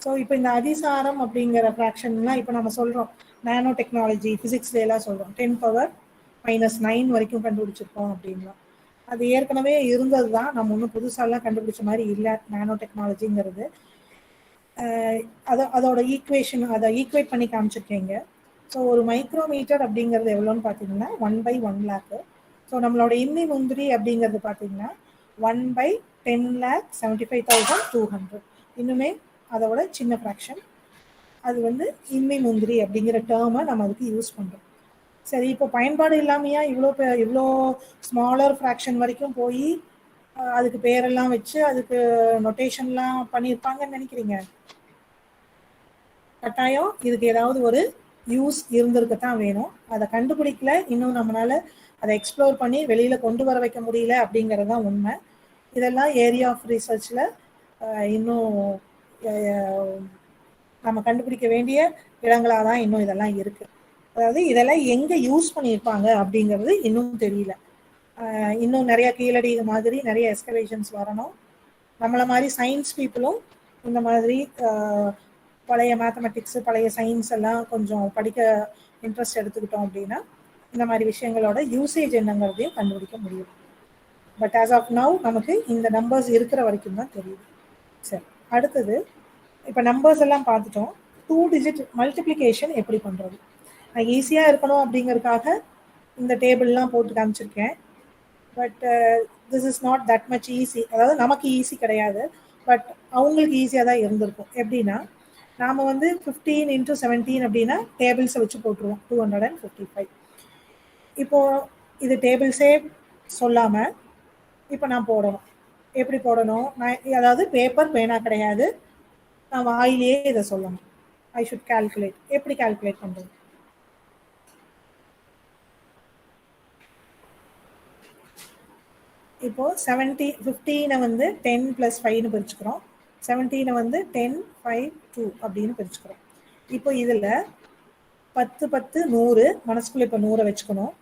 ஸோ இப்போ இந்த அதிசாரம் அப்படிங்கிற ஃப்ராக்ஷன்லாம் இப்போ நம்ம சொல்கிறோம், நானோ டெக்னாலஜி ஃபிசிக்ஸ்லாம் சொல்கிறோம் 10⁻⁻9 வரைக்கும் கண்டுபிடிச்சிருக்கோம் அப்படின்லாம். அது ஏற்கனவே இருந்தது தான், நம்ம ஒன்றும் புதுசாலாம் கண்டுபிடிச்ச மாதிரி இல்லை நானோ டெக்னாலஜிங்கிறது. அதோட ஈக்குவேஷன், அதை ஈக்குவேட் பண்ணி காமிச்சிருக்கீங்க. ஸோ ஒரு மைக்ரோமீட்டர் அப்படிங்கிறது எவ்வளோன்னு பார்த்தீங்கன்னா 1/1 lakh. ஸோ நம்மளோட இம்மி முந்திரி அப்படிங்கிறது பார்த்தீங்கன்னா 1/10,75,200. இன்னுமே அதோட சின்ன ஃப்ராக்ஷன். அது வந்து இம்மி முந்திரி அப்படிங்கிற டேர்மை நம்ம அதுக்கு யூஸ் பண்ணுறோம். சரி, இப்போ பயன்பாடு இல்லாமையா இவ்வளோ ஸ்மாலர் ஃப்ராக்ஷன் வரைக்கும் போய் அதுக்கு பேரெல்லாம் வச்சு அதுக்கு நொட்டேஷன்லாம் பண்ணியிருப்பாங்கன்னு நினைக்கிறீங்க? கட்டாயம் இதுக்கு ஏதாவது ஒரு யூஸ் இருந்திருக்கத்தான் வேணும். அதை கண்டுபிடிக்கல, இன்னும் நம்மளால அதை எக்ஸ்ப்ளோர் பண்ணி வெளியில கொண்டு வர வைக்க முடியல அப்படிங்கிறது தான் உண்மை. இதெல்லாம் ஏரியா ஆஃப் ரிசர்ச்ல இன்னும் நம்ம கண்டுபிடிக்க வேண்டிய இடங்களாக தான் இன்னும் இதெல்லாம் இருக்கு. அதாவது இதெல்லாம் எங்க யூஸ் பண்ணியிருப்பாங்க அப்படிங்கிறது இன்னும் தெரியல. இன்னும் நிறைய கீழடி மாதிரி நிறைய எஸ்கலேஷன்ஸ் வரணும். நம்மள மாதிரி சயின்ஸ் பீப்புளும் இந்த மாதிரி பழைய மேத்தமெட்டிக்ஸ் பழைய சயின்ஸ் எல்லாம் கொஞ்சம் படிக்க இன்ட்ரெஸ்ட் எடுத்துக்கிட்டோம் அப்படின்னா இந்த மாதிரி விஷயங்களோட யூசேஜ் என்னங்கிறதையும் கண்டுபிடிக்க முடியும். பட் ஆஸ் ஆஃப் நவ் நமக்கு இந்த நம்பர்ஸ் இருக்கிற வரைக்கும் தான் தெரியுது. சரி, அடுத்தது இப்போ நம்பர்ஸ் எல்லாம் பார்த்துட்டோம். 2 digit மல்டிப்ளிகேஷன் எப்படி பண்ணுறது? நான் ஈஸியாக இருக்கணும் அப்படிங்கிறதுக்காக இந்த டேபிள்லாம் போட்டு காமிச்சிருக்கேன். But this is not that much easy. அதாவது நமக்கு ஈஸி கிடையாது, பட் அவங்களுக்கு ஈஸியாக தான் இருந்திருக்கும். எப்படின்னா, நாம் வந்து 15 × 17 அப்படின்னா டேபிள்ஸை வச்சு போட்டுருவோம் 255. இப்போது இது டேபிள்ஸே சொல்லாமல் இப்போ நான் போடணும். எப்படி போடணும்? அதாவது பேப்பர் பேனா கிடையாது, நான் வாயிலேயே இதை சொல்லணும். I should calculate. எப்படி கால்குலேட் பண்ணுறது? இப்போது 15 வந்து 10 + 5ன்னு பிரிச்சுக்கிறோம். 17 வந்து 10, 5, 2 அப்படின்னு பிரிச்சுக்கிறோம். இப்போ இதில் 10, 10, 100 மனசுக்குள்ளே இப்போ 100 வச்சுக்கணும்.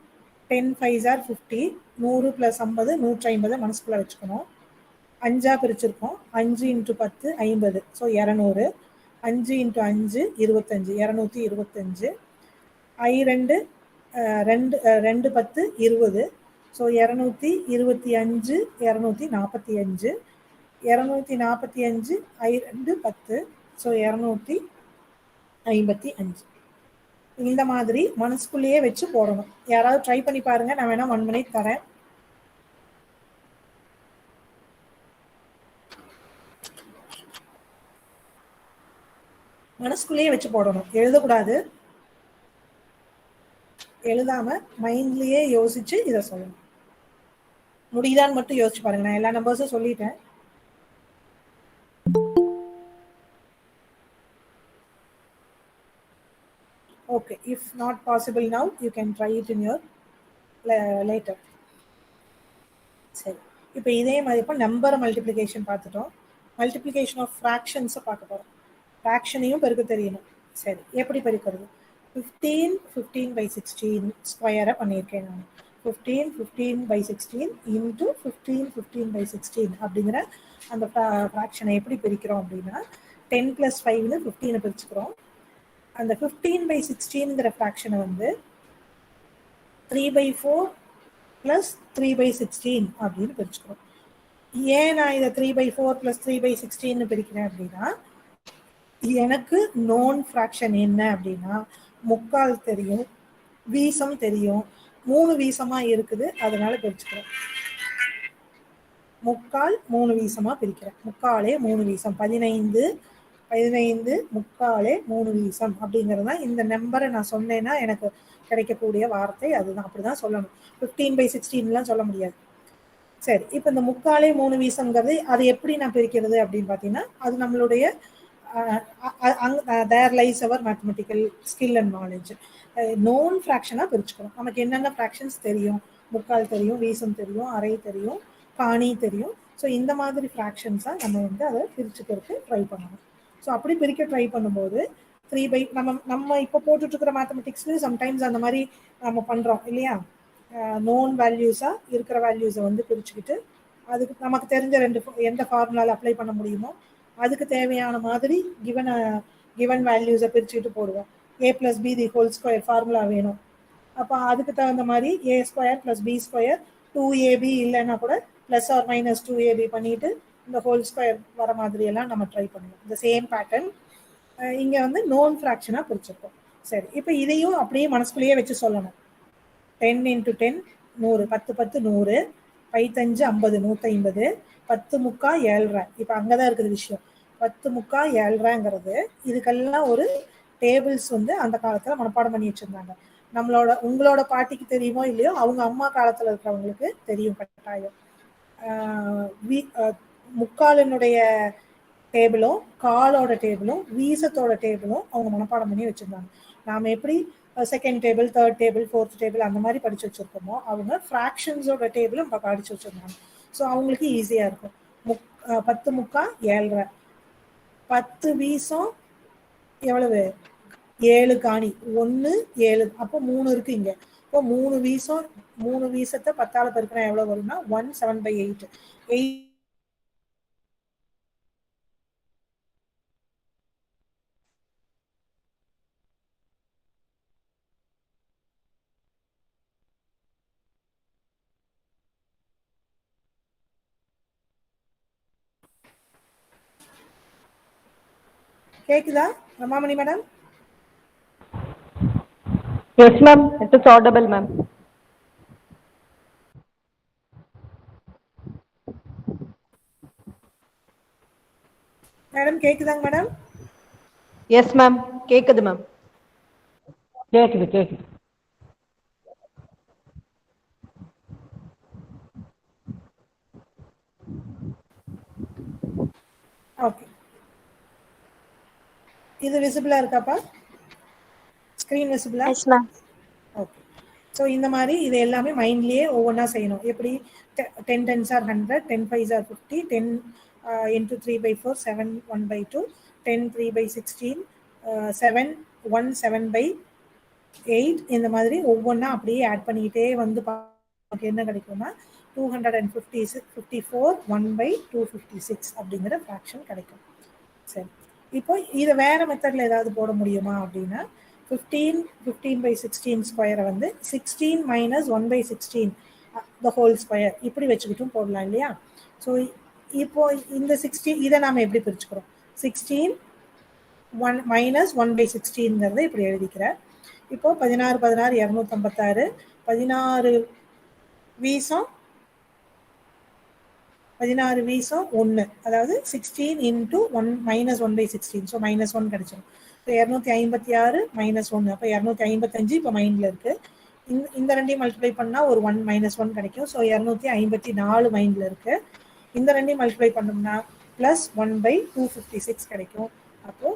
10 5s are 50, 100 + 50 150 மனசுக்குள்ள வச்சுக்கணும். 5ஆ பிரிச்சிருக்கோம். 5 × 10 50, so 200. 5 × 5 25, 225. I2 2 10 20, so 225 245. 245 I2 10, so 255. இந்த மாதிரி மனசுக்குள்ளேயே வச்சு போடணும். யாராவது ட்ரை பண்ணி பாருங்க, நான் வேணா 1 minute தரேன். மனசுக்குள்ளேயே வச்சு போடணும், எழுதக்கூடாது. எழுதாம மைண்ட்லயே யோசிச்சு இதை சொல்லணும். முடியுதான்னு மட்டும் யோசிச்சு பாருங்க. நான் எல்லா நம்பர்ஸும் சொல்லிட்டேன். Okay, if not possible now, you can try it in your later. சரி, இப்போ இதே மாதிரி இப்போ நம்பர் மல்டிப்ளிகேஷன் பார்த்துட்டோம். மல்டிப்ளிகேஷன் ஆஃப் ஃப்ராக்ஷன்ஸை பார்க்க போகிறோம். ஃப்ராக்ஷனையும் பெருக்க தெரியணும். சரி, எப்படி பெருக்கிறது? 15 15/16 ஸ்கொயரை பண்ணியிருக்கேன் நான். 15 15/16 இன்ட்டு 15 15/16 அப்படிங்கிற அந்த ஃப்ராக்ஷனை எப்படி பிரிக்கிறோம் அப்படின்னா 10 + 5ன்னு 15 பிரிச்சுக்கிறோம். அந்த 15/16ங்கிற ஃப்ராக்ஷனை வந்து 3/4 + 3/16 அப்படின்னு பிரிச்சுக்கிறோம். ஏன் நான் இதை 3/4 + 3/16 பிரிக்கிறேன் அப்படின்னா, எனக்கு நோன் ஃப்ராக்ஷன் என்ன அப்படின்னா முக்கால் தெரியும், வீசம் தெரியும். 3 வீசமா இருக்குது, அதனால பிரிச்சுக்கிறேன். முக்கால் 3 வீசமா பிரிக்கிறேன். முக்காலே 3 வீசம் 15 15 முக்காலே 3 வீசம் அப்படிங்கிறது தான். இந்த நம்பரை நான் சொன்னேன்னா எனக்கு கிடைக்கக்கூடிய வார்த்தை அதுதான். அப்படிதான் சொல்லணும். 15/16லாம் சொல்ல முடியாது. சரி, இப்போ இந்த முக்காலே 3 வீசம்ங்கிறது அது எப்படி நான் பிரிக்கிறது அப்படின்னு பார்த்தீங்கன்னா, அது நம்மளுடைய there lies our mathematical skill and knowledge. நோன் ஃப்ராக்ஷனாக பிரிச்சுக்கணும். நமக்கு என்னென்ன ஃப்ராக்ஷன்ஸ் தெரியும்? முக்கால் தெரியும், வீசம் தெரியும், அரை தெரியும், காணி தெரியும். ஸோ இந்த மாதிரி ஃப்ராக்ஷன்ஸாக நம்ம வந்து அதை பிரிச்சுக்கிறதுக்கு ட்ரை பண்ணணும். ஸோ அப்படி பிரிக்க ட்ரை பண்ணும்போது 3 நம்ம இப்போ போட்டுட்ருக்கிற மேத்தமெட்டிக்ஸ்லேயும் சம்டைம்ஸ் அந்த மாதிரி நம்ம பண்ணுறோம் இல்லையா? நோன் வேல்யூஸாக இருக்கிற வேல்யூஸை வந்து பிரிச்சுக்கிட்டு அதுக்கு நமக்கு தெரிஞ்ச எந்த ஃபார்முலாவில் அப்ளை பண்ண முடியுமோ அதுக்கு தேவையான மாதிரி கிவன் வேல்யூஸை பிரிச்சுக்கிட்டு போடுவோம். A + B the whole square formula வேணும். அப்போ அதுக்கு தகுந்த மாதிரி A² + B² 2AB இல்லைன்னா கூட +or - 2AB பண்ணிட்டு இந்த ஹோல் ஸ்கொயர் வர மாதிரி எல்லாம் நம்ம ட்ரை பண்ணுவோம். இந்த சேம் பேட்டர்ன் இங்கே வந்து நோன் ஃப்ராக்ஷனாக பிரிச்சிருக்கோம். சரி, இப்போ இதையும் அப்படியே மனசுக்குள்ளேயே வச்சு சொல்லணும். 10 × 10 100, 10 10 100, 5 5 50 150, 10 முக்கா 7.5. இப்போ அங்கே தான் இருக்குது விஷயம். 10 முக்கா 7.5ங்கிறது இதுக்கெல்லாம் ஒரு டேபிள்ஸ் வந்து அந்த காலத்தில் மனப்பாடம் பண்ணி வச்சுருந்தாங்க. உங்களோட பாட்டிக்கு தெரியுமோ இல்லையோ, அவங்க அம்மா காலத்தில் இருக்கிறவங்களுக்கு தெரியும் கட்டாயம். முக்காலினுடைய டேபிளும் காலோட டேபிளும் வீசத்தோட டேபிளும் அவங்க மனப்பாடம் பண்ணி வச்சுருந்தாங்க. நாம் எப்படி second table, third table, fourth table அந்த மாதிரி படித்து வச்சுருக்கோமோ அவங்க ஃப்ராக்ஷன்ஸோட டேபிளும் படித்து வச்சுருந்தாங்க. ஸோ அவங்களுக்கு ஈஸியாக இருக்கும். 10 முக்கா 7.5, 10 வீசம் எவ்வளவு? 7 காணி, 1 7, அப்போ 3 இருக்கு இங்கே. இப்போ 3 வீசம், 3 வீசத்தை 10ஆல பெருக்கினா எவ்வளோ வரும்னா 1/7/8. கேக்குதா Ramamani madam? Yes, ma'am. It is audible, ma'am. Madam கேக்குதாங்க மேடம்? Yes, ma'am. கேக்குது மேம். கேக்குது. ஓகே, இது விசிபிளா இருக்காப்பா? ஸ்கிரீன் விசிபிளா? Yes ma'am. ஓகே. ஸோ இந்த மாதிரி இது எல்லாமே மைண்ட்லேயே ஒவ்வொன்றா செய்யணும். எப்படி 10 10s are 100, 10 5s are 50, 10 × 3/4 7 1/2, 10 3/16 7 1 7/2, 8 இந்த மாதிரி ஒவ்வொன்றா அப்படியே ஆட் பண்ணிக்கிட்டே வந்து நமக்கு என்ன கிடைக்கும்னா 254 1/256 அப்படிங்கிற ஃப்ராக்ஷன் கிடைக்கும். சரி, இப்போ இதை வேற மெத்தட்ல ஏதாவது போட முடியுமா அப்படின்னா 15/16 ஸ்கொயரை வந்து 16 - 1/16 the whole ஸ்கொயர் இப்படி வச்சுக்கிட்டும் போடலாம் இல்லையா? ஸோ இப்போ இந்த 16 இதை நாம எப்படி பிரிச்சுக்கிறோம்? 16 1/16 இப்படி எழுதிக்கிறேன். இப்போ 16 256 16 வீசம் 1, அதாவது 16 into 1 - 1/16, ஸோ -1 கிடைச்சிடும். ஸோ 256 -1, அப்போ 255 இப்போ மைண்டில் இருக்கு. இந்த ரெண்டையும் மல்டிப்ளை பண்ணால் ஒரு 1 -1 கிடைக்கும். ஸோ 254 மைண்டில் இருக்கு. இந்த ரெண்டையும் மல்டிப்ளை பண்ணோம்னா ப்ளஸ் 1/256 கிடைக்கும். அப்போ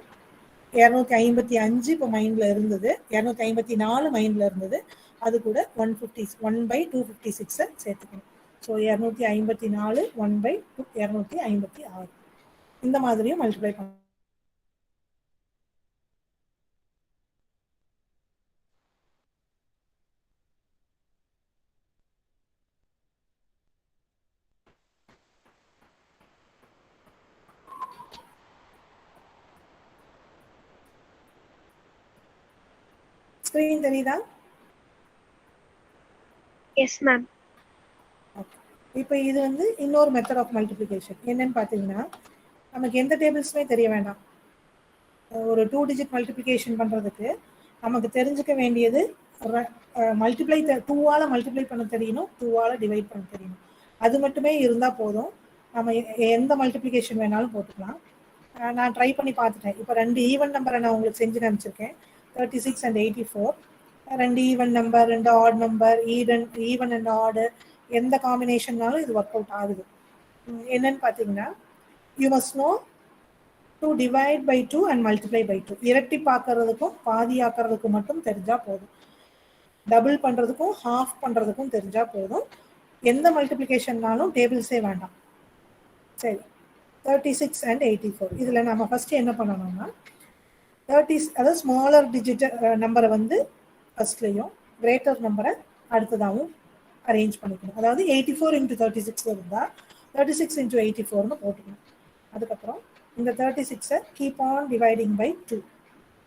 255 இப்போ மைண்டில் இருந்தது, 254 மைண்டில் இருந்தது, அது கூட 1/256 சேர்த்துக்கணும். ஸோ 254 1/256 இந்த மாதிரியும் மல்டிப்ளை பண்ண. ஸ்கிரீன் தெரியுதா? Yes ma'am. இப்போ இது வந்து இன்னொரு மெத்தட் ஆஃப் மல்டிப்ளிகேஷன். என்னன்னு பார்த்தீங்கன்னா, நமக்கு எந்த டேபிள்ஸுமே தெரிய வேண்டாம். ஒரு 2 டிஜிட் மல்டிப்ளிகேஷன் பண்ணுறதுக்கு நமக்கு தெரிஞ்சுக்க வேண்டியது மல்டிப்ளை 2ஆல் மல்டிப்ளை பண்ண தெரியணும், 2ஆல் டிவைட் பண்ண தெரியணும். அது மட்டுமே இருந்தால் போதும். நம்ம எந்த மல்டிப்ளிகேஷன் வேணாலும் போட்டுக்கலாம். நான் ட்ரை பண்ணி பார்த்துட்டேன். இப்போ 2 ஈவன் நம்பரை நான் உங்களுக்கு செஞ்சு காமிச்சிருக்கேன், 36 and 84. 2 even number, 2 odd number, even and odd, எந்த காம்பினேஷன்னாலும் இது ஒர்க் அவுட் ஆகுது. என்னன்னு பார்த்தீங்கன்னா, you must know to divide by 2 and multiply by 2. இரட்டி பார்க்கறதுக்கும் பாதி ஆக்கிறதுக்கும் மட்டும் தெரிஞ்சா போதும். டபுள் பண்ணுறதுக்கும் ஹாஃப் பண்ணுறதுக்கும் தெரிஞ்சா போதும். எந்த மல்டிப்ளிகேஷன்னாலும் டேபிள்ஸே வேண்டாம். சரி, 36 and 84 இதில் நம்ம ஃபஸ்ட்டு என்ன பண்ணணும்னா 30, அதாவது ஸ்மாலர் டிஜிட் நம்பரை வந்து ஃபஸ்ட்லேயும் கிரேட்டர் நம்பரை அடுத்ததாகவும் அரேஞ்ச் பண்ணிக்கணும். அதாவது 84 × 36 இருந்தால் 36 × 84ன்னு போட்டுக்கணும். அதுக்கப்புறம் இந்த 36-ஐ கீப் ஆன் டிவைடிங் பை 2,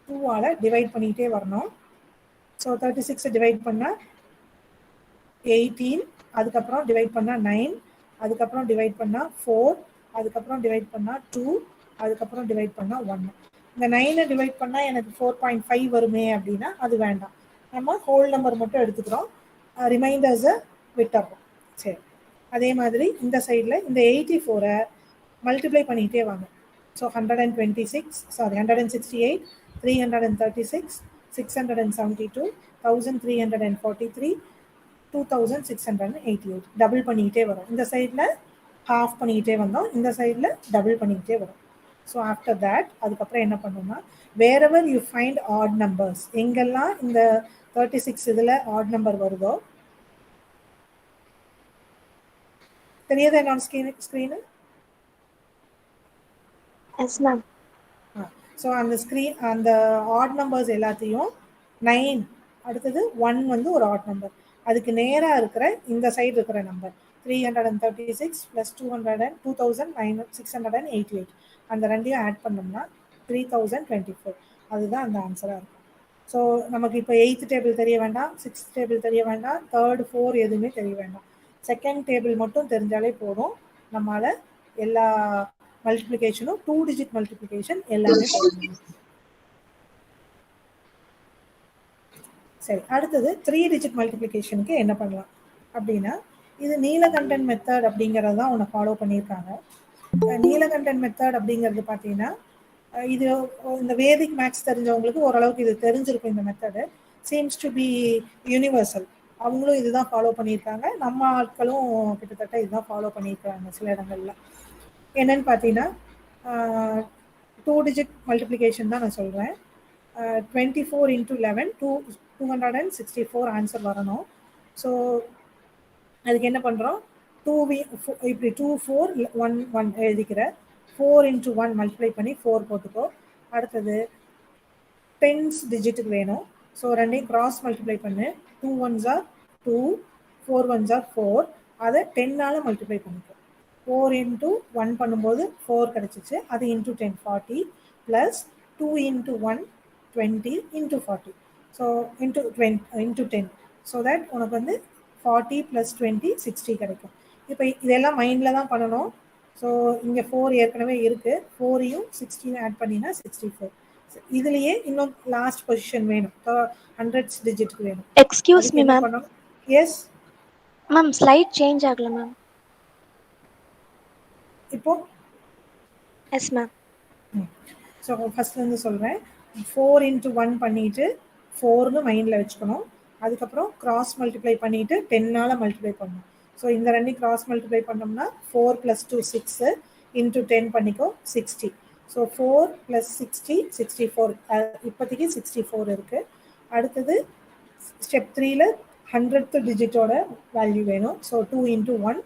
2ஆல் டிவைட் பண்ணிகிட்டே வரணும். ஸோ 36-ஐ டிவைட் பண்ணால் 18, அதுக்கப்புறம் டிவைட் பண்ணால் 9, அதுக்கப்புறம் டிவைட் பண்ணால் 4, அதுக்கப்புறம் டிவைட் பண்ணால் 2, அதுக்கப்புறம் டிவைட் பண்ணால் 1. இந்த 9-ஐ டிவைட் பண்ணால் எனக்கு 4.5 வருமே அப்படின்னா அது வேண்டாம். நம்ம ஹோல் நம்பர் மட்டும் எடுத்துக்கிறோம், ரிமைண்டர்ஸை விட்டுறோம். சரி, அதே மாதிரி இந்த சைடில் இந்த 84-ஐ மல்டிப்ளை பண்ணிக்கிட்டே வாங்க. ஸோ 168, 336, 672, 1343, 2688. டபுள் பண்ணிக்கிட்டே வரும். இந்த சைடில் ஹாஃப் பண்ணிக்கிட்டே வந்தோம், இந்த சைடில் டபுள் பண்ணிக்கிட்டே வரும். ஸோ ஆஃப்டர் தேட் அதுக்கப்புறம் என்ன பண்ணோம்னா, வேரெவர் யூ ஃபைண்ட் ஆட் நம்பர்ஸ், எங்கெல்லாம் இந்த 36 இதில் ஆட் நம்பர் வருதோ, தெரியாத என்னோட ஸ்க்ரீனு? Yes ma'am. ஸோ அந்த ஆட் நம்பர்ஸ் எல்லாத்தையும் 9, அடுத்தது 1 வந்து ஒரு ஆட் நம்பர், அதுக்கு நேராக இருக்கிற இந்த சைடு இருக்கிற நம்பர் 336 + 2688, அந்த ரெண்டையும் ஆட் பண்ணோம்னா 3024. அதுதான் அந்த ஆன்சராக இருக்கும். ஸோ நமக்கு இப்போ 8th டேபிள் தெரிய வேண்டாம், 6th டேபிள் தெரிய வேண்டாம், 3rd 4 எதுவுமே தெரிய வேண்டாம். 2nd டேபிள் மட்டும் தெரிஞ்சாலே போதும். நம்மளால் எல்லா மல்டிப்ளிகேஷனும் 2 டிஜிட் மல்டிப்ளிகேஷன் எல்லாமே போட முடியும். சரி, அடுத்தது 3 டிஜிட் மல்டிப்ளிகேஷனுக்கு என்ன பண்ணலாம் அப்படின்னா, இது நீலகண்டன் மெத்தட் அப்படிங்கிறது தான் ஒன்று ஃபாலோ பண்ணியிருக்காங்க. நீலகண்டன் மெத்தட் அப்படிங்கிறது பார்த்தீங்கன்னா, இது இந்த வேதிக் மேக்ஸ் தெரிஞ்சவங்களுக்கு ஓரளவுக்கு இது தெரிஞ்சிருக்கும். இந்த method seems to be universal. அவங்களும் இதுதான் ஃபாலோ பண்ணியிருக்காங்க, நம்ம ஆட்களும் கிட்டத்தட்ட இதுதான் ஃபாலோ பண்ணியிருக்காங்க சில இடங்கள்ல. என்னன்னு பார்த்தீங்கன்னா, 2 டிஜிட் மல்டிப்ளிகேஷன் தான் நான் சொல்கிறேன். 24 × 11 264 ஆன்சர் வரணும். ஸோ அதுக்கு என்ன பண்ணுறோம், 2 இப்படி 2 4 1 1 எழுதிக்கிற, 4 × 1 மல்டிப்ளை பண்ணி 4 போட்டுக்கோ. அடுத்தது 10s டிஜிட்டுக்கு வேணும். ஸோ ரெண்டையும் கிராஸ் மல்டிப்ளை பண்ணு. 2 1s are 2, 4 1s are 4. அதை 10ஆல் மல்டிப்ளை பண்ணிக்கோ. 4 into 1 பண்ணும்போது 4 கிடைச்சிச்சு. அது into 10 40 plus 2 into 1 20 into 40. So into 20 into 10. So that உனக்கு வந்து 40 plus 20 60 கிடைக்கும். இப்போ இதெல்லாம் மைண்டில் தான் பண்ணணும். ஸோ இங்கே 4 ஏற்கனவே இருக்குது. 4ஐயும் 16 ஆட் பண்ணினா 64. இதுலயே இன்னும் லாஸ்ட் பொசிஷன் வேணும். 100s டிஜிட்க்கு வேணும். Excuse me, ma'am. Yes Ma'am, slide change agla, ma'am. இப்போ Yes, ma'am. ஸோ ஃபர்ஸ்ட்லேருந்து சொல்கிறேன். 4 into 1 பண்ணிவிட்டு 4னு மைண்டில் வச்சுக்கணும். அதுக்கப்புறம் கிராஸ் மல்டிப்ளை பண்ணிவிட்டு 10ஆல் மல்டிப்ளை பண்ணணும். ஸோ இந்த ரெண்டையும் கிராஸ் மல்டிப்ளை பண்ணோம்னா 4 + 2 6 into 10 பண்ணிக்கோ 60. ஸோ 4 + 60 64. இப்போதைக்கு 64 இருக்குது. அடுத்தது ஸ்டெப் 3ல 100th டிஜிட்டோட வேல்யூ வேணும். ஸோ 2 into 1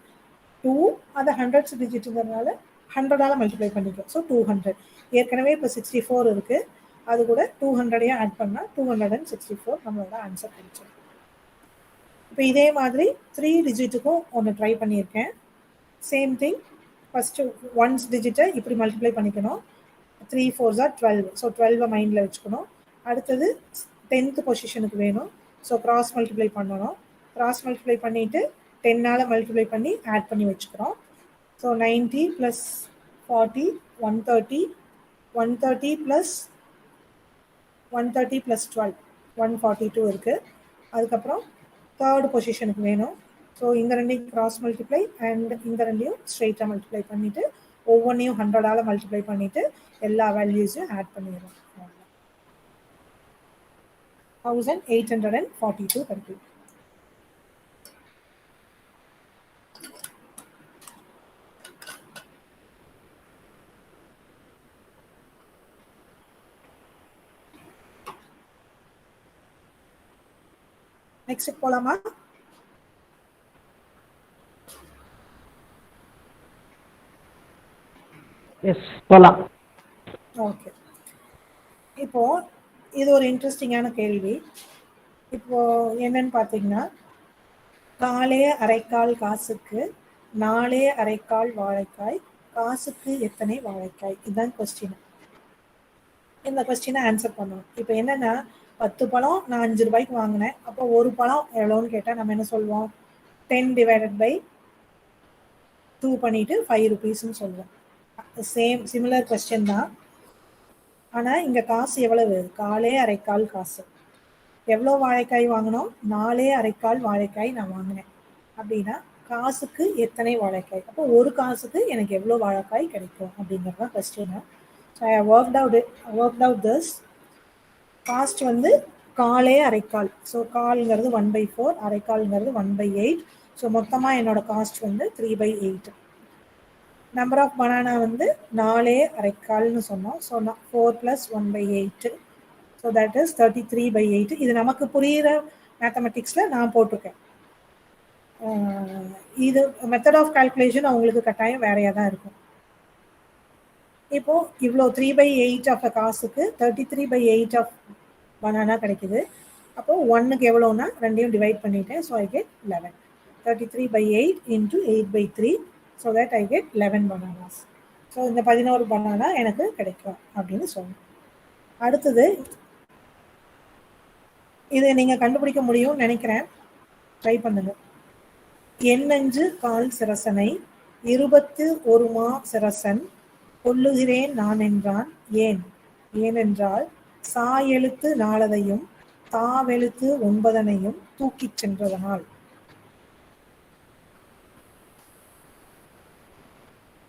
2, அதை 100th டிஜிட்டுங்கிறதுனால 100ஆல் மல்டிப்ளை பண்ணிக்கோ. ஸோ 200. ஏற்கனவே இப்போ 64 இருக்குது. அது கூட 200ஐயும் ஆட் பண்ணால் 264 நம்மளோட ஆன்சர் கிடைச்சிடும். இப்போ இதே மாதிரி 3 டிஜிட்டுக்கும் ஒன்று ட்ரை பண்ணியிருக்கேன். Same thing. ஃபஸ்ட்டு 1s டிஜிட்டை இப்படி மல்டிப்ளை பண்ணிக்கணும். 3 4s are 12. ஸோ 12 மைண்டில் வச்சுக்கணும். அடுத்தது 10th பொசிஷனுக்கு வேணும். ஸோ கிராஸ் மல்டிப்ளை பண்ணணும். கிராஸ் மல்டிப்ளை பண்ணிவிட்டு 10ஆல் மல்டிப்ளை பண்ணி ஆட் பண்ணி வச்சுக்கிறோம். ஸோ 90 + 40 130. 130 + 12 142 இருக்குது. அதுக்கப்புறம் தேர்ட் பொசிஷனுக்கு வேணும். ஸோ இந்த ரெண்டையும் கிராஸ் மல்டிப்ளை அண்ட் இந்த ரெண்டையும் ஸ்ட்ரெயிட்டாக மல்டிப்ளை பண்ணிவிட்டு ஒவ்வொன்றையும் 100ஆல் மல்டிப்ளை பண்ணிவிட்டு எல்லா வேல்யூஸையும் ஆட் பண்ணிடுறோம். 1842 கிடைக்கும். நெக்ஸ்ட் போலாமா? எஸ் போகலாம். ஓகே. இப்போ இது ஒரு இன்ட்ரெஸ்டிங்கான கேள்வி. இப்போ என்னன்னு பார்த்தீங்கன்னா, 4 அரைக்கால் காசுக்கு 4 அரைக்கால் வாழைக்காய், காசுக்கு எத்தனை வாழைக்காய்? இதுதான் கொஸ்டின். இந்த கொஸ்டினை ஆன்சர் பண்ணணும். இப்போ என்னன்னா 10 பழம் நான் 5 ரூபாய்க்கு வாங்கினேன். அப்போ ஒரு பழம் எவ்வளோன்னு கேட்டால் நம்ம என்ன சொல்லுவோம்? 10 / 2 பண்ணிட்டு 5 rupeesன்னு சொல்லுவோம். சிமிலர் கொஸ்டின் தான். ஆனால் இங்கே காசு எவ்வளவு? 4 அரைக்கால் காசு. எவ்வளோ வாழைக்காய் வாங்கினோம்? 4 அரைக்கால் வாழைக்காய் நான் வாங்கினேன். அப்படின்னா காசுக்கு எத்தனை வாழைக்காய்? அப்போ ஒரு காசுக்கு எனக்கு எவ்வளோ வாழைக்காய் கிடைக்கும் அப்படிங்கிறது தான் question. So I worked out this. Cost வந்து 4 அரைக்கால். ஸோ கால்ங்கிறது 1/4, அரைக்கால்ங்கிறது 1/8. ஸோ மொத்தமாக என்னோட காஸ்ட் வந்து 3/8. நம்பர் ஆஃப் பனானா வந்து 4 அரைக்கால்னு சொன்னோம். ஸோ 4 + 1/8. So that is 33/8. இது நமக்கு புரிகிற மேத்தமெட்டிக்ஸில் நான் போட்டிருக்கேன். இது மெத்தட் ஆஃப் கால்குலேஷன் அவங்களுக்கு கட்டாயம் வேறையாக தான் இருக்கும். இப்போது இவ்வளோ 3/8 ஆஃப் காசுக்கு 33/8 ஆஃப் பனானா கிடைக்குது. அப்போது 1க்கு எவ்வளோன்னா ரெண்டையும் டிவைட் பண்ணிட்டேன். So I get 11. 33/8 into 8/3. So that I get 11 bananas. So இந்த 11 பனானா எனக்கு கிடைக்கும் அப்படின்னு சொல்லணும். அடுத்தது இதை நீங்கள் கண்டுபிடிக்க முடியும்னு நினைக்கிறேன். ட்ரை பண்ணுங்க. எண்ணஞ்சு கால் சிரசனை 21 மா சிரசன் கொல்லுகிறேன் நான் என்றான் ஏன்? ஏனென்றால் சாயெழுத்து 4 தாவெழுத்து 9 தூக்கிச் சென்றதனால்.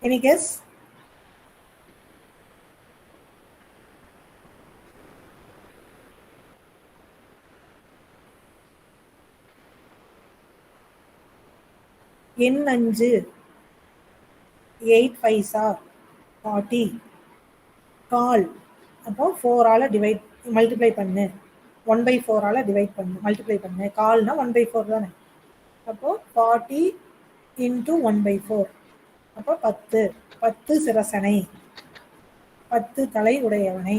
Any guess? எண்ணஞ்சு 8 5s are 40. கால் அப்போ 4ஆல் டிவைட் மல்டிப்ளை பண்ணு. 1/4ஆல் டிவைட் பண்ணு, மல்டிப்ளை பண்ணு. கால்னா 1/4 தானே. அப்போது 40 into 1/4. அப்போ 10 சிரசனை, 10 தலை உடையவனை.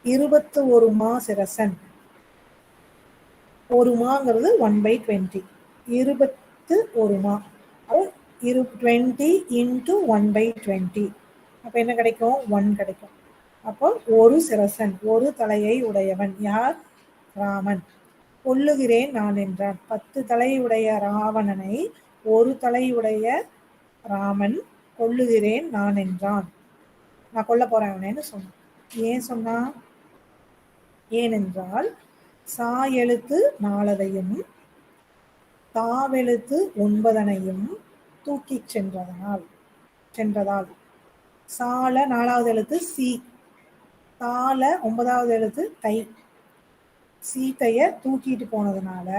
21 மா சிரசன். ஒரு மாங்கிறது 1/20, 21 மா. அப்போ 20 இன்ட்டு 1/20, அப்போ என்ன கிடைக்கும்? 1 கிடைக்கும். அப்போ ஒரு சிரசன், ஒரு தலையை உடையவன் யார்? ராமன். கொல்லுகிறேன் நான் என்றான். 10 தலையுடைய ராவணனை ஒரு தலையுடைய ராமன் கொல்லுகிறேன் நான் என்றான். நான் கொல்ல போறேன் அவனேன்னு சொன்னான். ஏன் சொன்னான்? ஏனென்றால் சா எழுத்து 4 தாவெழுத்து 9 தூக்கி சென்றதால். சால 4வது எழுத்து சி, தால 9வது எழுத்து தை, சீத்தைய தூக்கிட்டு போனதுனால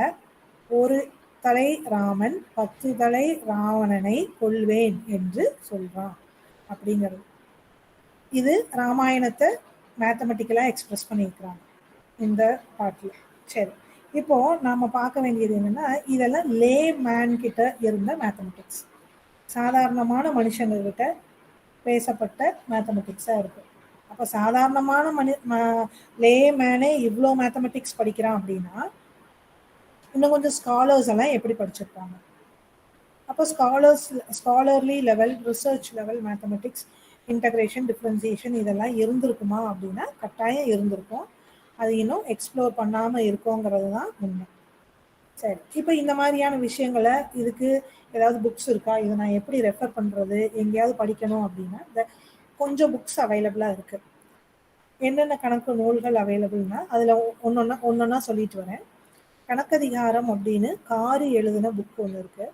ஒரு தலை ராமன் 10 தலை ராவணனை கொல்வேன் என்று சொல்றான் அப்படிங்கிறது. இது ராமாயணத்தை மேத்தமெட்டிக்கலா எக்ஸ்பிரஸ் பண்ணியிருக்கிறாங்க இந்த பாட்டில். சரி, இப்போ நாம பார்க்க வேண்டியது என்னன்னா, இதெல்லாம் லே மேன் கிட்ட இருந்த மேத்தமெட்டிக்ஸ், சாதாரணமான மனுஷங்ககிட்ட பேசப்பட்ட மேத்தமெட்டிக்ஸா இருக்கு. அப்போ சாதாரணமான லே மேனே இவ்வளோ மேத்தமெட்டிக்ஸ் படிக்கிறான் அப்படின்னா இன்னும் கொஞ்சம் ஸ்காலர்ஸ் எல்லாம் எப்படி படிச்சிருப்பாங்க? அப்போ scholarly level, research level mathematics, integration, differentiation இதெல்லாம் இருந்திருக்குமா அப்படின்னா கட்டாயம் இருந்திருக்கும். அது இன்னும் எக்ஸ்ப்ளோர் பண்ணாமல் இருக்கோங்கிறது தான் உண்மை. சரி, இப்போ இந்த மாதிரியான விஷயங்களை, இதுக்கு ஏதாவது புக்ஸ் இருக்கா, இதை நான் எப்படி ரெஃபர் பண்ணுறது, எங்கேயாவது படிக்கணும் அப்படின்னா கொஞ்சம் புக்ஸ் அவைலபிளாக இருக்குது. என்னென்ன கணக்கு நூல்கள் அவைலபிள்னா அதில் ஒன்றொன்னா சொல்லிட்டு வரேன். கணக்கதிகாரம் அப்படின்னு காரி எழுதின புக் ஒன்று இருக்குது.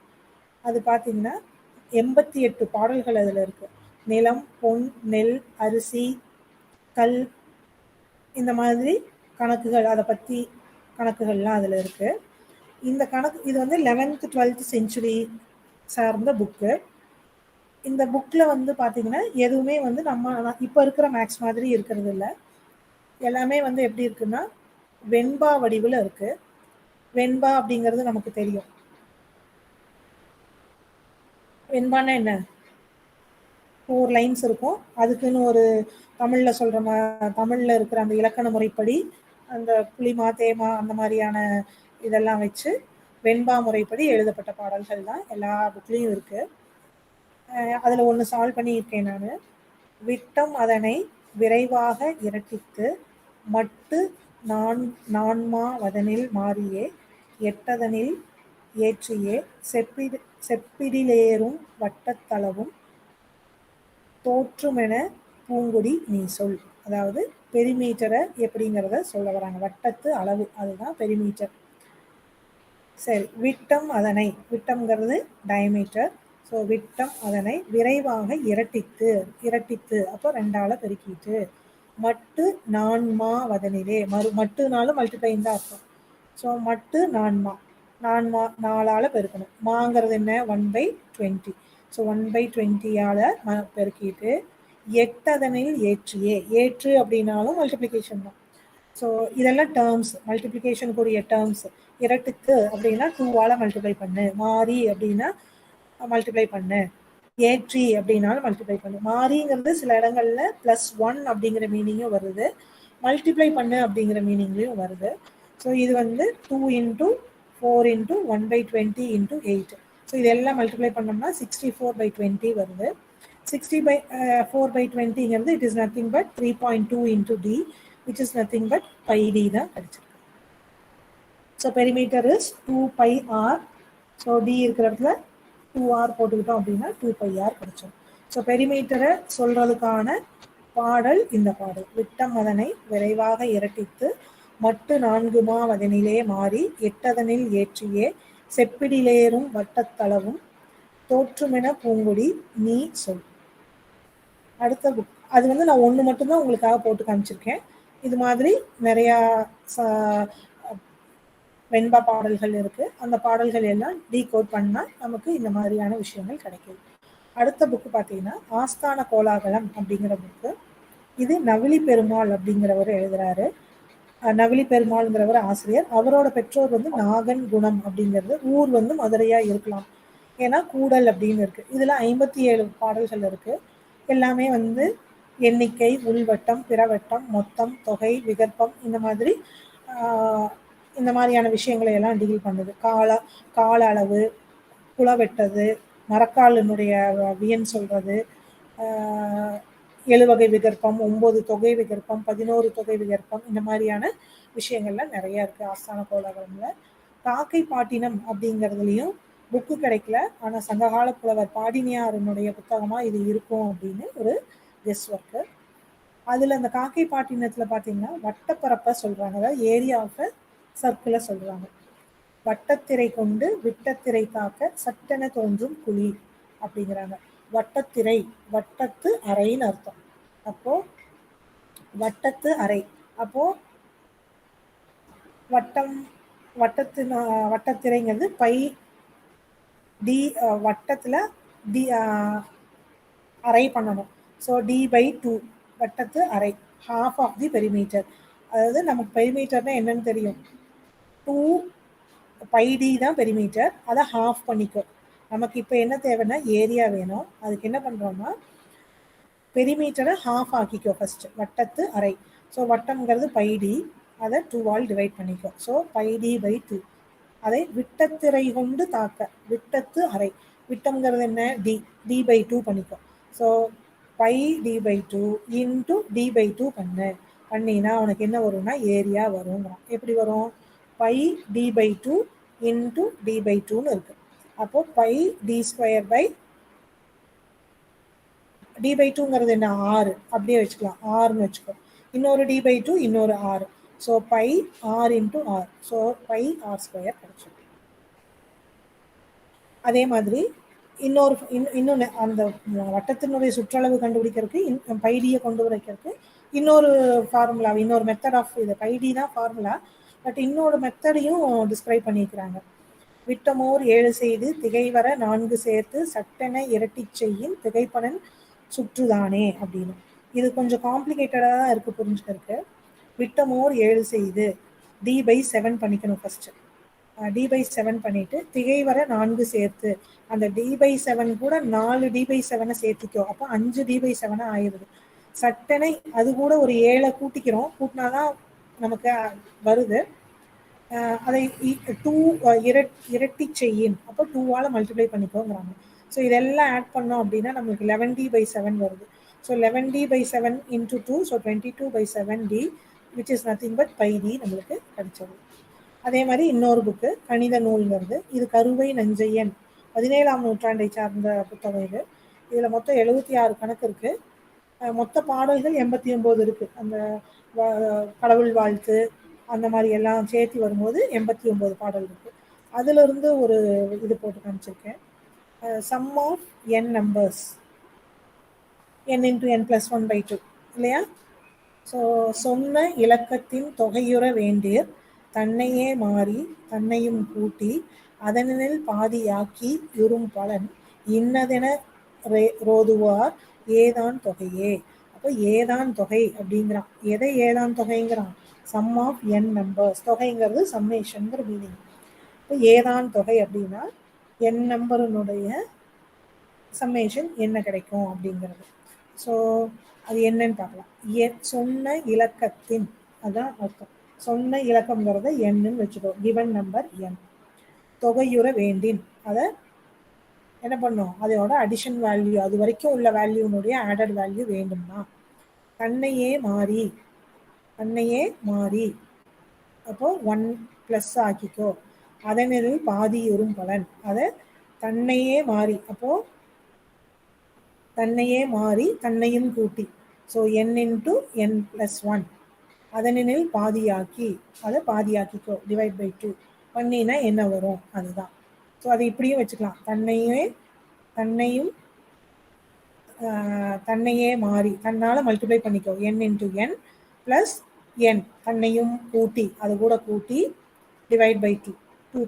அது பார்த்தீங்கன்னா 88 பாடல்கள் அதில் இருக்குது. நிலம், பொன், நெல், அரிசி, கல், இந்த மாதிரி கணக்குகள், அதை பற்றி கணக்குகள்லாம் அதில் இருக்குது. இந்த கணக்கு இது வந்து 11th 12th செஞ்சுரி சார்ந்த புக்கு. இந்த புக்கில் வந்து பார்த்தீங்கன்னா எதுவுமே வந்து நம்ம இப்போ இருக்கிற மேக்ஸ் மாதிரி இருக்கிறது இல்லை. எல்லாமே வந்து எப்படி இருக்குன்னா வெண்பா வடிவில் இருக்குது. வெண்பா அப்படிங்கிறது நமக்கு தெரியும். வெண்பான்னா என்ன? 4 லைன்ஸ் இருக்கும். அதுக்குன்னு ஒரு தமிழில் சொல்கிற தமிழில் இருக்கிற அந்த இலக்கண முறைப்படி அந்த புளிமா, தேமா அந்த மாதிரியான இதெல்லாம் வச்சு வெண்பா முறைப்படி எழுதப்பட்ட பாடல்கள் தான் எல்லா புக்லேயும் இருக்குது. அதில் ஒன்று சால்வ் பண்ணியிருக்கேன் நான். விட்டம் அதனை விரைவாக இரட்டித்து மட்டு நான்மா வதனில் மாறியே எட்டதனில் ஏற்றியே செப்பிடிலேறும் வட்டத்தளவும் தோற்றுமென பூங்குடி நீ சொல். அதாவது பெரிமீட்டரை எப்படிங்கிறத சொல்ல வராங்க. வட்டத்து அளவு, அதுதான் பெரிமீட்டர். சரி, விட்டம் அதனை, விட்டம்ங்கிறது டயமீட்டர். ஸோ விட்டம் அதனை விரைவாக இரட்டித்து அப்போ 2ஆல பெருக்கிட்டு மட்டு நான்மா வதனிலே, மட்டுனாலும் மல்டிப்ளைன் தான் அர்த்தம். ஸோ மட்டு நான்மா 4ஆல பெருக்கணும். மாங்கிறது என்ன? 1/20. ஸோ 1/20ஆல பெருக்கிட்டு எட்டதனில் ஏற்றியே, ஏற்று அப்படின்னாலும் மல்டிப்ளிகேஷன் தான். ஸோ இதெல்லாம் டேர்ம்ஸ், மல்டிப்ளிகேஷனுக்குரிய டேர்ம்ஸ். இரட்டுக்கு அப்படின்னா 2ஆல மல்டிப்ளை பண்ணு, மாறி அப்படின்னா மல்டிப்ளை பண்ணு, ஏற்றி அப்படின்னாலும் மல்டிப்ளை பண்ணு. மாறிங்கிறது சில இடங்கள்ல +1 அப்படிங்கிற மீனிங்கும் வருது, மல்டிப்ளை பண்ணு அப்படிங்கிற மீனிங்லையும் வருது. ஸோ இது வந்து 2 × 4 × 1/20 × 8. ஸோ இதெல்லாம் மல்டிப்ளை பண்ணோம்னா 64/20 வருது. 64/20ங்கிறது it is nothing but 3.2 × d, which is nothing but πd தான் கிடைச்சிருக்கு. So perimeter is 2πr. So d இருக்கிற இடத்துல 2r போட்டுக்கிட்டோம் அப்படின்னா 2πr கிடைச்சோம். ஸோ பெரிமீட்டரை சொல்றதுக்கான பாடல் இந்த பாடல். விட்டம் அதனை விரைவாக இரட்டித்து மட்டு 4மா வதனிலே மாறி எட்டதனில் ஏற்றியே செப்பிடிலேறும் வட்டத்தளவும் தோற்றுமென பூங்குடி நீ சொல். அடுத்த புக், அது வந்து நான் ஒன்று மட்டும்தான் உங்களுக்காக போட்டு காமிச்சிருக்கேன். இது மாதிரி நிறையா வெண்பா பாடல்கள் இருக்குது. அந்த பாடல்கள் எல்லாம் டீகோட் பண்ணால் நமக்கு இந்த மாதிரியான விஷயங்கள் கிடைக்குது. அடுத்த புக்கு பார்த்தீங்கன்னா ஆஸ்தான கோலாகலம் அப்படிங்கிற புக்கு. இது நவிலி பெருமாள் அப்படிங்கிறவர் எழுதுறாரு. நவிலி பெருமாள்ங்கிறவர் ஆசிரியர். அவரோட பெற்றோர் வந்து நாகன் குணம் அப்படிங்கிறது. ஊர் வந்து மதுரையா இருக்கலாம், ஏன்னா கூடல் அப்படின்னு இருக்கு. இதுல 57 பாடல்கள் இருக்கு. எல்லாமே வந்து எண்ணிக்கை, உள்வட்டம், பிறவட்டம், மொத்தம், தொகை, விகற்பம், இந்த மாதிரி இந்த மாதிரியான விஷயங்களை எல்லாம் டீல் பண்ணுது. கால அளவு, குல வெட்டது, மரக்காலினுடைய வியன் சொல்றது, 7 வகை விகற்பம், 9 தொகை விகற்பம், 11 தொகை விகற்பம், இந்த மாதிரியான விஷயங்கள்லாம் நிறைய இருக்கு ஆஸ்தான கோலாகலம்ல. காக்கை பாட்டினம் அப்படிங்கிறதுலையும் புக்கு கிடைக்கல, ஆனா சங்ககால புலவர் பாடினியாரனுடைய புத்தகமா இது இருக்கும் அப்படின்னு ஒரு கெஸ் ஒர்க்கு. அதுல அந்த காக்கை பாட்டினத்துல பாத்தீங்கன்னா வட்டப்பரப்ப சொல்றாங்க, அதாவது ஏரியா ஆஃப் சர்க்கிள சொல்றாங்க. வட்டத்திரை கொண்டு விட்டத்திரை காக்க சட்டென தோன்றும் குழி அப்படிங்கிறாங்க. வட்டத்திரை, வட்டத்து அறைன்னு அர்த்தம். அப்போ வட்டத்து அறை, அப்போ வட்டத்திரைங்கிறது பை டி, வட்டத்துல டி அரை பண்ணணும். ஸோ d/2 வட்டத்து அரை, half ஆஃப் தி பெரிமீட்டர். அதாவது நமக்கு பெரிமீட்டர்னா என்னன்னு தெரியும், 2 πd தான் பெரிமீட்டர், அதை ஹாஃப் பண்ணிக்கோ. நமக்கு இப்போ என்ன தேவைன்னா ஏரியா வேணும். அதுக்கு என்ன பண்ணுறோம்னா பெரிமீட்டரை ஹாஃப் ஆக்கிக்கோ ஃபர்ஸ்ட், வட்டத்து அரை. ஸோ வட்டம்ங்கிறது πd, அதை 2ஆல் டிவைட் பண்ணிக்கோ. So πd/2. அதை விட்டத்திரை கொண்டு தாக்க, விட்டத்து அரை, விட்டம்ங்கிறது என்ன d/2 பண்ணிக்கோ. ஸோ πd/2 இன்ட்டு d/2 பண்ணினா உனக்கு என்ன வரும்னா ஏரியா வருங்கிறான். எப்படி வரும், πd/2 இன்ட்டு d/2ன்னு இருக்கு. அப்போ πd²/, d/2ங்கிறது என்ன 6, அப்படியே வச்சுக்கலாம், 6ன்னு வச்சுக்கோ. இன்னொரு d/2, இன்னொரு 6. So πr into r, so πr² கிடைச்சிடும். அதே மாதிரி இன்னொன்று அந்த வட்டத்தினுடைய சுற்றளவு கண்டுபிடிக்கிறதுக்கு பைடியை கொண்டு வரைக்கிறதுக்கு இன்னொரு ஃபார்முலா, இன்னொரு மெத்தட் ஆஃப் இது. பைடி தான் ஃபார்முலா, பட் இன்னொரு மெத்தடையும் டிஸ்கிரைப் பண்ணியிருக்கிறாங்க. விட்டமோர் 7 செய்து திகைவர 4 சேர்த்து சட்டென இரட்டி செய்யின் திகைப்பனன் சுற்றுதானே அப்படின்னு. இது கொஞ்சம் காம்ப்ளிகேட்டடாக தான் இருக்குது புரிஞ்சுக்கிறதுக்கு. விட்டமோர் 7 செய்து d/7 பண்ணிக்கணும் ஃபர்ஸ்ட். d/7 பண்ணிட்டு திகைவர 4 சேர்த்து, அந்த d/7 கூட 4 d/7 சேர்த்துக்கோ, அப்போ 5 d/7 ஆயிடுது. சட்டனை அது கூட ஒரு 7 கூட்டிக்கிறோம், கூட்டினாதான் நமக்கு வருது. அதை 2 இரட்டி செய்யின், அப்போ 2ஆல் மல்டிப்ளை பண்ணிக்கோங்கிறாங்க. ஸோ இதெல்லாம் ஆட் பண்ணோம் அப்படின்னா நமக்கு 11d/7 வருது. So 11d/7 into 2, so 22/7d, which is nothing but πd நம்மளுக்கு கிடைச்சது. அதே மாதிரி இன்னொரு புக்கு கணித நூல்ங்கிறது, இது கருவை நஞ்சையன் 17ஆம் நூற்றாண்டை சார்ந்த புத்தகம் இது. இதில் மொத்தம் 76 கணக்கு இருக்கு. மொத்த பாடல்கள் 89 இருக்கு. அந்த கடவுள் வாழ்த்து அந்த மாதிரி எல்லாம் சேர்த்து வரும்போது 89 பாடல் இருக்கு. அதுல இருந்து ஒரு இது போட்டு காமிச்சிருக்கேன். Sum of n numbers, n into n+1/2 இல்லையா. ஸோ சொன்ன இலக்கத்தின் தொகையுற வேண்டீர், தன்னையே மாறி தன்னையும் கூட்டி அதனில் பாதியாக்கி யுறும் பலன் இன்னதென ரோதுவார் ஏதான் தொகையே. அப்போ ஏதான் தொகை அப்படிங்கிறான். எதை ஏதான் தொகைங்கிறான், சம் ஆஃப் n நம்பர்ஸ். தொகைங்கிறது சம்மேஷன்ங்கிற மீனிங். இப்போ ஏதான் தொகை அப்படின்னா n நம்பருனுடைய சம்மேஷன் என்ன கிடைக்கும் அப்படிங்கிறது. ஸோ அது என்னன்னு பார்க்கலாம். சொன்ன இலக்கத்தின், அதான் அர்த்தம். சொன்ன இலக்கம்ங்கிறத என்னன்னு வச்சுக்கோ, கிவன் நம்பர் n. தொகையுற வேண்டின், அதை என்ன பண்ணும், அதோட அடிஷன் வேல்யூ, அது வரைக்கும் உள்ள வேல்யூனுடைய ஆடட் வேல்யூ வேண்டும்னா. தன்னையே மாறி, அப்போ 1+ ஆக்கிக்கோ. அதனில் பாதி யுறும் பலன், அதை தன்னையே மாறி, அப்போ தன்னையே மாறி தன்னையும் கூட்டி, ஸோ n into n+1, அதனில் பாதியாக்கி, அதை பாதியாக்கிக்கோ, divide/2 பண்ணினா என்ன வரும் அதுதான். ஸோ அதை இப்படியும் வச்சுக்கலாம், தன்னையே மாறி தன்னால மல்டிப்ளை பண்ணிக்கோ, n into n + n, தன்னையும் கூட்டி, அது கூட கூட்டி divide/2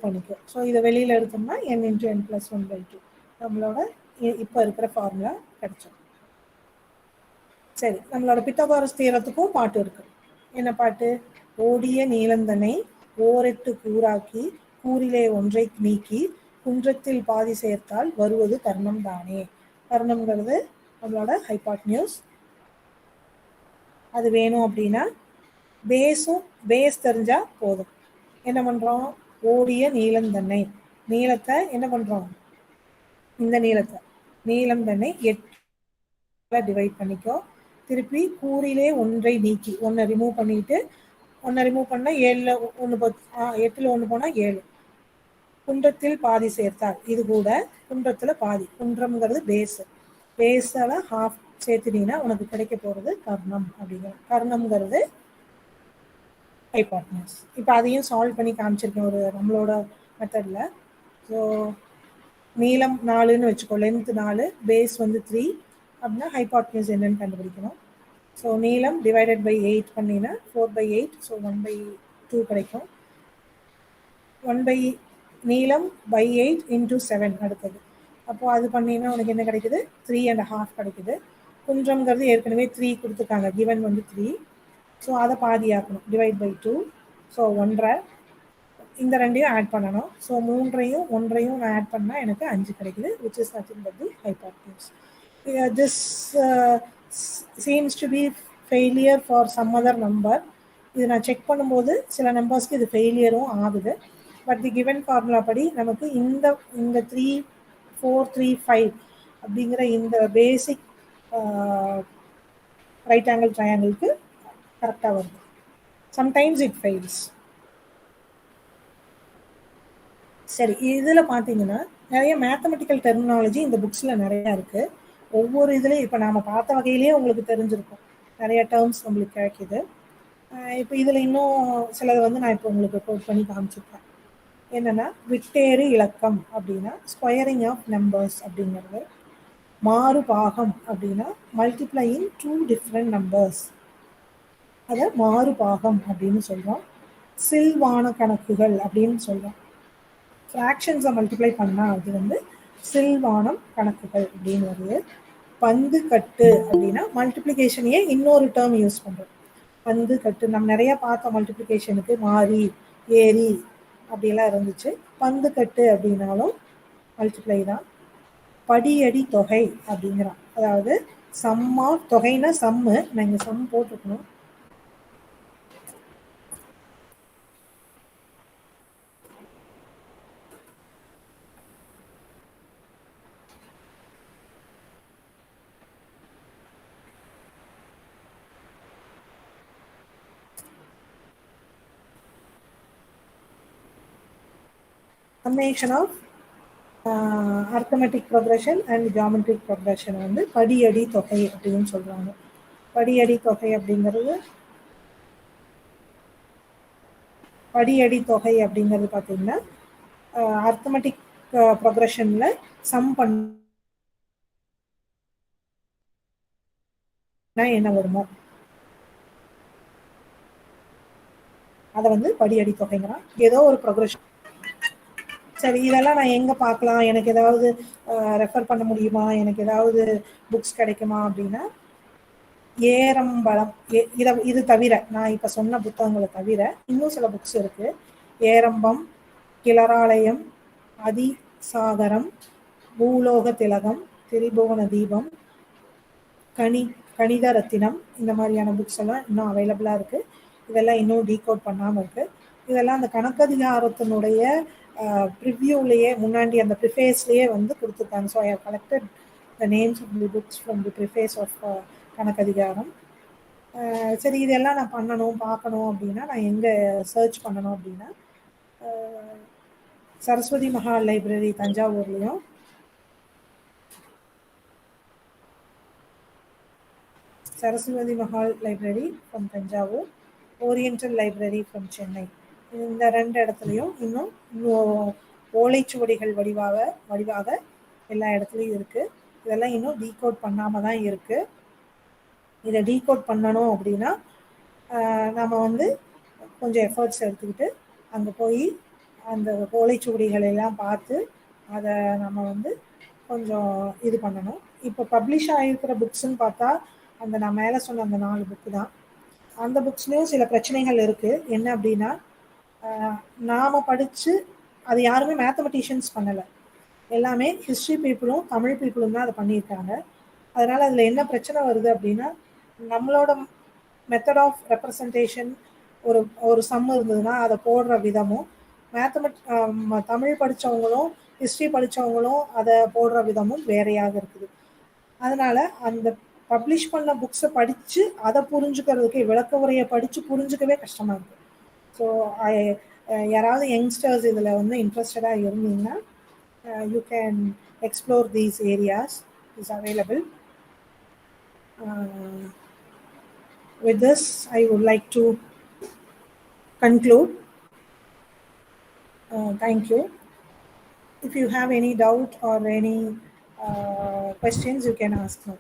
பண்ணிக்கோ. ஸோ இதை வெளியில எடுத்தோம்னா n into n+1/2 நம்மளோட இப்போ இருக்கிற ஃபார்முலா கிடைச்சோம். சரி, நம்மளோட பித்தாகோரஸ் தியரத்துக்கும் பாட்டு இருக்கு. என்ன பாட்டு, ஓடிய நீலந்தனை ஓரெட்டு கூறாக்கி கூறிலே ஒன்றை நீக்கி குன்றத்தில் பாதி சேர்த்தால் வருவது கர்ணம் தானே. கர்ணம்ங்கிறது நம்மளோட ஹைபாட்னியூஸ். அது வேணும் அப்படின்னா பேஸ் தெரிஞ்சா போதும். என்ன பண்ணுறோம், ஓடிய நீளம் தன்னை, நீளத்தை என்ன பண்ணுறோம், இந்த நீளத்தை நீளம் தன்னை 8 டிவைட் பண்ணிக்கோ. திருப்பி கூறிலே ஒன்றை நீக்கி ஒன்றை ரிமூவ் பண்ணிட்டு, ஒன்றை ரிமூவ் பண்ணால் 7ல் 1 8ல் 1 போனால் 7. குன்றத்தில் பாதி சேர்த்தால், இது கூட குன்றத்தில் பாதி, குன்றம்ங்கிறது பேஸு, பேஸால் ஹாஃப் சேர்த்துட்டீங்கன்னா உனக்கு கிடைக்க போகிறது கர்ணம் அப்படிங்கிற. கர்ணம்ங்கிறது ஹைபாட்னஸ். இப்போ அதையும் சால்வ் பண்ணி காமிச்சிருக்கேன் ஒரு நம்மளோட மெத்தடில். ஸோ நீளம் 4ன்னு வச்சுக்கோ, லென்த் 4, பேஸ் வந்து 3 அப்படின்னா ஹைபாட்னஸ் என்னன்னு கண்டுபிடிக்கணும். ஸோ நீளம் டிவைடட் பை 8 பண்ணினா 4/8, ஸோ 1/2 கிடைக்கும். 1 நீளம் பை 8 இன்டூ 7 அடுத்தது. அப்போது அது பண்ணினா உனக்கு என்ன கிடைக்குது, 3.5 கிடைக்குது. குன்றம்ங்கிறது ஏற்கனவே 3 கொடுத்துருக்காங்க, கிவன் வந்து 3. ஸோ அதை பாதியாக்கணும், டிவைட் பை 2, ஸோ 1.5. இந்த ரெண்டையும் ஆட் பண்ணணும். ஸோ 3ஐயும் 1ஐயும் நான் ஆட் பண்ணால் எனக்கு 5 கிடைக்குது, which is nothing but the hypotenuse. This seems to be failure for some other number. இது நான் செக் பண்ணும்போது சில நம்பர்ஸ்க்கு இது ஃபெயிலியரும் ஆகுது. பட் தி கிவன் ஃபார்முலா படி நமக்கு இந்த 3, 4, 3, 5 அப்படிங்கிற இந்த பேசிக் ரைட் ஆங்கிள் ட்ரையாங்கிளுக்கு கரெக்டாக வருது. Sometimes it fails. சரி, இதில் பார்த்தீங்கன்னா நிறைய மேத்தமெட்டிக்கல் டெர்மினாலஜி இந்த புக்ஸில் நிறையா இருக்குது. ஒவ்வொரு இதுலேயும் இப்போ நாம் பார்த்த வகையிலேயே உங்களுக்கு தெரிஞ்சிருக்கும், நிறைய டேர்ம்ஸ் நம்மளுக்கு கிடைக்கிது. இப்போ இதில் இன்னும் சிலது வந்து நான் இப்போ உங்களுக்கு கோட் பண்ணி காமிச்சிருக்கேன். என்னென்னா, விட்டேறு இலக்கம் அப்படின்னா ஸ்கொயரிங் ஆஃப் நம்பர்ஸ் அப்படிங்கிறது. மாறு பாகம் அப்படின்னா மல்டிப்ளையிங் 2 டிஃப்ரெண்ட் நம்பர்ஸ், அதை மாறு பாகம் அப்படின்னு சொல்கிறோம். சில்வான கணக்குகள் அப்படின்னு சொல்கிறோம். ஃப்ராக்ஷன்ஸை மல்டிப்ளை பண்ணால் அது வந்து சில்வானம் கணக்குகள் அப்படின்னு வருது. பந்து கட்டு அப்படின்னா மல்டிப்ளிகேஷனையே இன்னொரு டேர்ம் யூஸ் பண்ணுறோம். பந்து கட்டு நம்ம நிறையா பார்த்தோம், மல்டிப்ளிகேஷனுக்கு மாறி ஏரி அப்படியெல்லாம் இருந்துச்சு. பந்து கட்டு அப்படின்னாலும் மல்டிப்ளை தான். படியடி தொகை அப்படிங்கிறான், அதாவது சம்மா, தொகைனா சம்மு, நான் இங்கே சம் போட்டிருக்கணும். summation of arithmetic progression and geometric progression வந்து படியடி தொகை அப்படின்னு சொல்றாங்க. படியடி தொகை அப்படிங்கிறது பார்த்தீங்கன்னா arithmetic progressionல சம் பண்ணா என்ன வருமோ அதை வந்து படியடி தொகைங்கிறான். ஏதோ ஒரு ப்ரொக்ரெஷன். சரி, இதெல்லாம் நான் எங்கே பார்க்கலாம், எனக்கு ஏதாவது ரெஃபர் பண்ண முடியுமா, எனக்கு ஏதாவது புக்ஸ் கிடைக்குமா அப்படின்னா, ஏரம்பலம், இது தவிர நான் இப்போ சொன்ன புத்தகங்களை தவிர இன்னும் சில புக்ஸ் இருக்குது. ஏரம்பம், கிளராலயம், அதிசாகரம், பூலோக திலகம், திரிபுவன தீபம், கணித ரத்தினம், இந்த மாதிரியான புக்ஸ் எல்லாம் இன்னும் அவைலபிளாக இருக்குது. இதெல்லாம் இன்னும் டீகோட் பண்ணாமல் இருக்குது. இதெல்லாம் அந்த கணக்கதிகாரத்தினுடைய ப்ரிவ்யூலேயே முன்னாடி அந்த ப்ரிஃபேஸ்லேயே வந்து கொடுத்துருக்காங்க. So I have collected the names of the books from the preface of Kanakkathikaram. சரி, இதெல்லாம் நான் பார்க்கணும் அப்படின்னா நான் எங்கே சர்ச் பண்ணணும் அப்படின்னா, சரஸ்வதி மஹால் லைப்ரரி தஞ்சாவூர்லேயும், Saraswati Mahal library from Thanjavur, oriental library from Chennai, இந்த 2 இடத்துலையும் இன்னும் ஓலைச்சுவடிகள் வடிவாக எல்லா இடத்துலையும் இருக்குது. இதெல்லாம் இன்னும் டீகோட் பண்ணாமல் தான் இருக்குது. இதை டீகோட் பண்ணணும் அப்படின்னா நம்ம வந்து கொஞ்சம் எஃபர்ட்ஸ் எடுத்துக்கிட்டு அங்கே போய் அந்த ஓலைச்சுவடிகள் எல்லாம் பார்த்து அதை நம்ம வந்து கொஞ்சம் இது பண்ணணும். இப்போ பப்ளிஷ் ஆகிருக்கிற புக்ஸுன்னு பார்த்தா அந்த நான் மேலே சொன்ன அந்த 4 புக்கு தான். அந்த புக்ஸ்லேயும் சில பிரச்சனைகள் இருக்குது. என்ன அப்படின்னா, நாம் படித்து அது யாருமே மேத்தமெட்டிஷியன்ஸ் பண்ணலை, எல்லாமே ஹிஸ்ட்ரி பீப்புளும் தமிழ் பீப்புளும் தான் அதை பண்ணியிருக்காங்க. அதனால் அதில் என்ன பிரச்சனை வருது அப்படின்னா, நம்மளோட மெத்தட் ஆஃப் ரெப்ரசன்டேஷன் ஒரு ஒரு சம் இருந்ததுன்னா அதை போடுற விதமும், தமிழ் படித்தவங்களும் ஹிஸ்ட்ரி படித்தவங்களும் அதை போடுற விதமும் வேறையாக இருக்குது. அதனால அந்த பப்ளிஷ் பண்ண புக்ஸை படித்து அதை புரிஞ்சுக்கிறதுக்கு, விளக்க உரையை படித்து புரிஞ்சுக்கவே கஷ்டமாக இருக்குது. ஸோ யாராவது யங்ஸ்டர்ஸ் இதில் வந்து இன்ட்ரெஸ்டடாக இருந்தீங்கன்னா, you can explore these areas is available. With this, I would like to conclude. Thank you. If you have any doubt or any questions, you can ask now.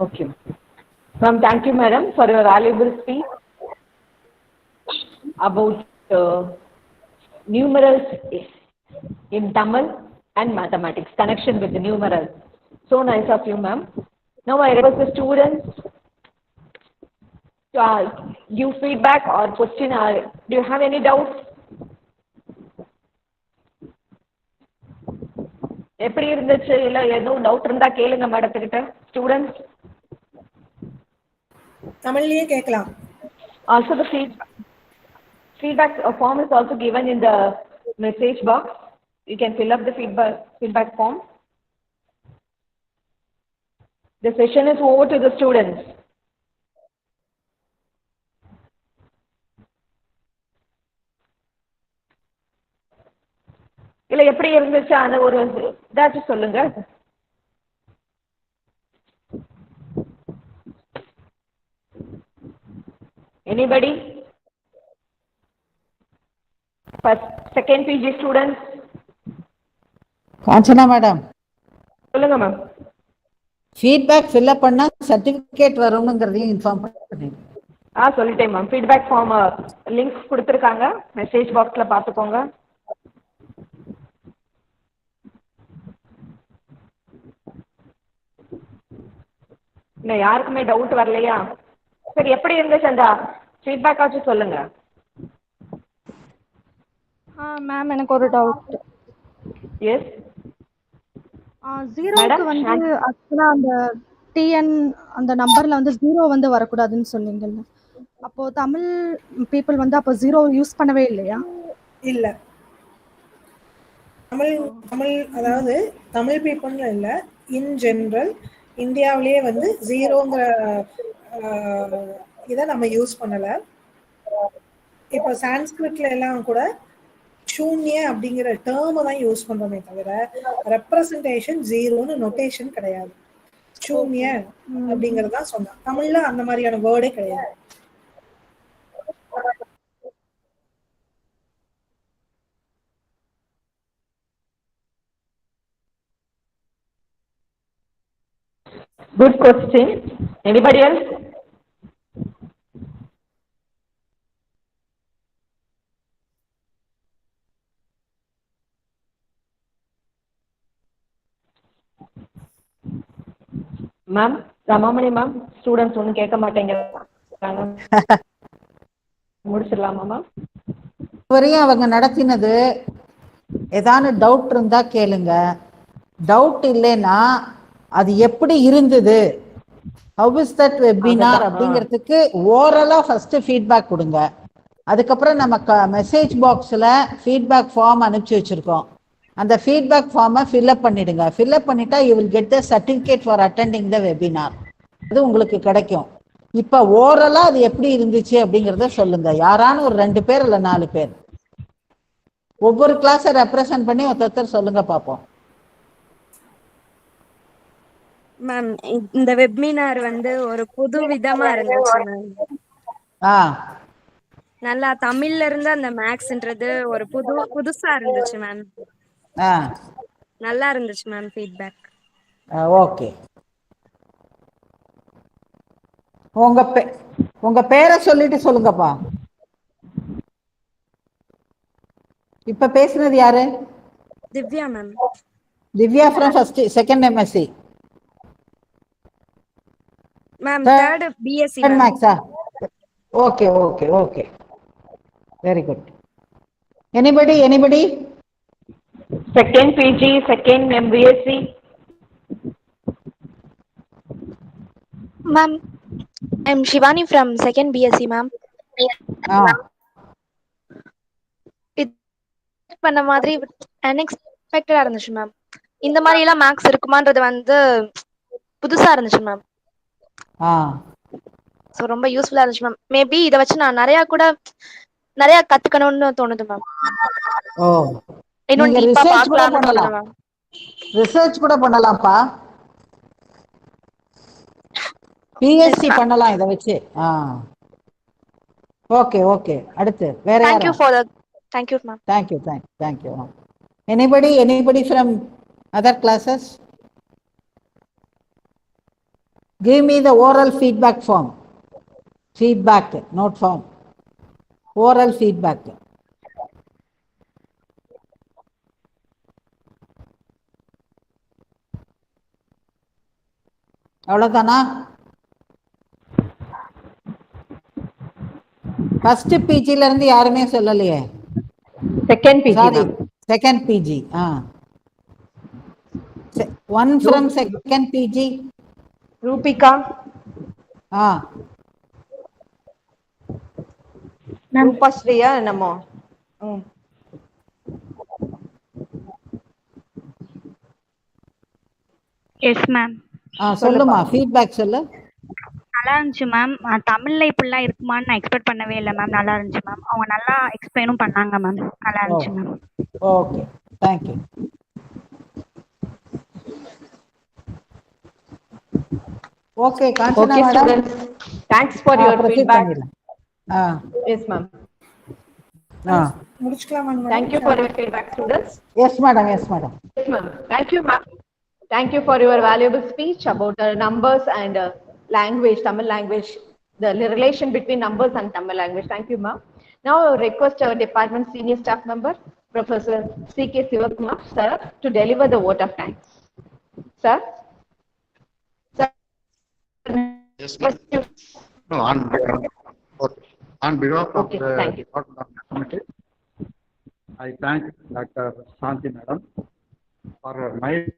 Okay. Ma'am, thank you, madam, for your valuable speech about numerals in Tamil and mathematics, connection with the numerals. So nice of you, ma'am. Now I request the students to give feedback or question. Do you have any doubts? எப்படி இருந்துச்சு? இல்ல எதுவும் doubt இருந்தா கேளுங்க மேடத்துக்கிட்ட. Students தமிழ்லயே கேட்கலாம். Also the feedback form is also given in the message box. You can fill up the feedback form. The session is over to the students. இல்ல எப்படி இருந்துச்சு அந்த ஒரு ஏதாச்சும் சொல்லுங்க. Anybody? First, second PG students. Kanchana madam, சொல்லுங்க ma'am. Feedback fill up பண்ணா certificate வரும்ங்கிறதையும் inform பண்ணிடுங்க. சொல்லிட்டேன் மேம். ஃபீட்பேக் ஃபார்ம் லிங்க் கொடுத்துருக்காங்க, மெசேஜ் பாக்ஸில் பார்த்துக்கோங்க. இல்லை யாருக்குமே டவுட் வரலையா? சரி, எப்படி இருந்துச்சு அந்த ஃபீட்பேக் ஆச்சும் சொல்லுங்க. மேம் எனக்கு ஒரு டவுட். எஸ் ஜீரோக்கு வந்து ஆக்சுவலா அந்த டிஎன் அந்த நம்பர்ல வந்து ஜீரோ வந்து வரக்கூடாதுன்னு சொன்னீங்கல்ல, அப்போ தமிழ் பீப்புள் வந்து அப்போ ஜீரோ யூஸ் பண்ணவே இல்லையா? இல்ல, தமிழ் அதாவது தமிழ் பீப்புள்னு இல்லை, இன் ஜென்ரல் இந்தியாவிலேயே வந்து ஜீரோங்கிற இதை நம்ம யூஸ் பண்ணல. இப்போ சான்ஸ்கிரிட்ல எல்லாம் கூட சூன்ய அப்படிங்கிற டேர்மை தான் யூஸ் பண்றோமே தவிர ரெப்ரசன்டேஷன் ஜீரோன்னு நொட்டேஷன் கிடையாது. சூன்ய அப்படிங்கறதா சொன்னா, தமிழ்ல அந்த மாதிரியான வேர்டே கிடையாது. Good question. Anybody else? Ma'am, Ramamani ma'am, students ஒன்றும் கேட்க மாட்டேங்கிறாங்க. முடிச்சிடலாமா மேம்? வரையும் அவங்க நடத்தினது ஏதாவது டவுட் இருந்தா கேளுங்க. டவுட் இல்லைன்னா அது எப்படி இருந்தது, ஹவ் இஸ் தட் வெபினார் அப்படிங்கிறதுக்கு ஓரலா ஃபர்ஸ்ட் ஃபீட்பேக் கொடுங்க. அதுக்கப்புறம் நம்ம மெசேஜ் பாக்ஸில் ஃபீட்பேக் ஃபார்ம் அனுப்பிச்சி வச்சிருக்கோம். அந்த ஃபீட்பேக் ஃபார்மை ஃபில்அப் பண்ணிடுங்க. ஃபில்அப் பண்ணிட்டா you will get the certificate for attending the webinar. அது உங்களுக்கு கிடைக்கும். இப்போ ஓரலா அது எப்படி இருந்துச்சு அப்படிங்கிறத சொல்லுங்க. யாரானு ஒரு 2 பேர் இல்லை 4 பேர் ஒவ்வொரு கிளாஸை ரெப்ரசன்ட் பண்ணி ஒருத்தர் சொல்லுங்க பார்ப்போம். மேம், இந்த வெபினார் வந்து ஒரு புது விதமா இருந்துச்சு மேம். நல்லா தமிழ்ல இருந்து அந்த மேக்ஸ்ன்றது ஒரு புதுசா இருந்துச்சு மேம். நல்லா இருந்துச்சு மேம் ஃபீட்பேக். ஓகே, உங்க பேரை சொல்லிட்டு சொல்லுங்கப்பா. இப்ப பேசுனது யாரு? Divya ma'am. Divya from first second MSc ma'am, third BSc மேக்ஸா? Okay okay okay, very good. Anybody Second PG, second MBSc. Ma'am, I'm Shivani from second BSc, ma'am. இது பண்ண மாதிரி அன்எக்ஸ்பெக்டடா இருந்துச்சு மேம். இந்த மாதிரி எல்லாம் மேக்ஸ் இருக்குமான்றது வந்து புதுசா இருந்துச்சு மேம். ஸோ ரொம்ப யூஸ்ஃபுல்லா இருந்துச்சு மேம். மேபி இதை வச்சு நான் நிறைய கத்துக்கணும்னு தோணுது மேம். இன்னும் டீப்பா பார்க்கலாம்னு தோணுது மேம். ரிசர்ச் கூட பண்ணலாம்ப்பா. பிஎஸ்சி பண்ணலாம் இதை வச்சு. Okay okay. அடுத்து வேற Thank you for the thank you ma'am. Thank you. Anybody from other classes? Give me the oral feedback form. Feedback, not form. Oral feedback. அவ்வளவுதானா? ஃபர்ஸ்ட் பிஜில இருந்து யாருமே சொல்லலையே. Second PG. Sorry, second PG. One from second PG. Rubika. ரூபாஸ்ரீயா என்னமோ. Yes ma'am. சொல்லுமா, feedback சொல்லு. நல்லா இருந்துச்சு மேம். தமிழ்ல இப்படிலாம் இருக்குமான்னு நான் எக்ஸ்பெக்ட் பண்ணவே இல்லை மேம். நல்லா இருந்துச்சு மேம். அவங்க நல்லா எக்ஸ்பிளைனும் பண்ணாங்க மேம். நல்லா இருந்துச்சு ma'am. Okay, thank you. Okay, Kanchana madam. Thanks for your feedback. Yes ma'am. முடிச்சுக்கலாமா? Thank you for your feedback, students. Yes madam. Yes ma'am. Thank you ma'am. Thank you for your valuable speech about numbers and language, Tamil language, the relation between numbers and Tamil language. Thank you ma'am. Now I request our department senior staff member, Professor C.K. Sivakumar sir, to deliver the vote of thanks. Sir? Yes, ma'am. No, on behalf of the Department of Mathematics, I thank Dr. Shanti madam for her nice.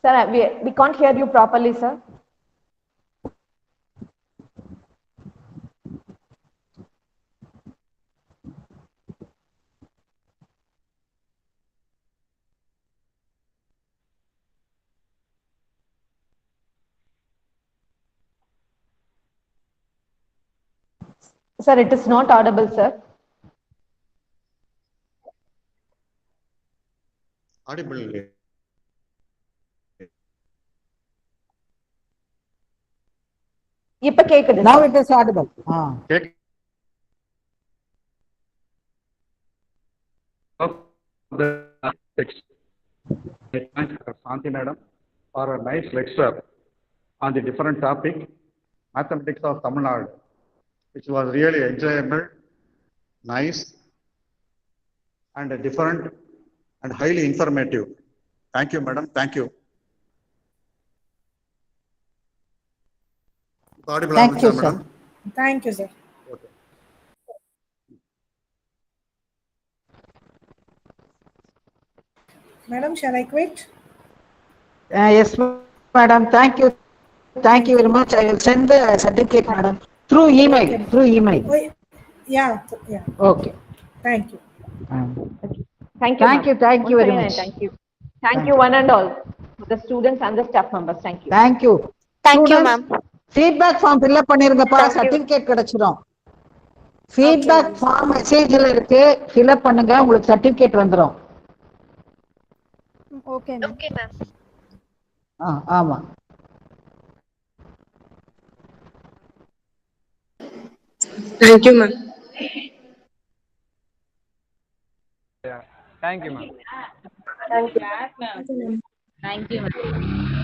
Sir, we can't hear you properly, sir. Sir, it is not audible, sir. Audible. இப்ப கேக்குது. Now it is audible. I thank Shanti madam for a nice lecture on the different topic, mathematics of Tamil Nadu, which was really enjoyable, nice, and different and highly informative. Thank you, madam. Thank you. Thank you, sir. Thank you, sir. Okay. Madam, shall I quit? Yes, madam. Thank you. Thank you very much. I will send the certificate, madam, through email. Okay. Through email. Yeah. Okay. Thank you. Thank you. Thank you very much. Thank you one and all, the students and the staff members. Thank you. Thank you. Thank you ma'am. Feedback form fill up பண்ணிருங்கப்பா, certificate கிடைச்சிரும். Feedback form மெசேஜ்ல இருக்கு, fill up பண்ணுங்க, உங்களுக்கு certificate வந்துரும். Okay ma'am. Okay ma'am. ஆமா. Thank you ma'am. Yeah. Thank you ma'am. Thank you ma'am.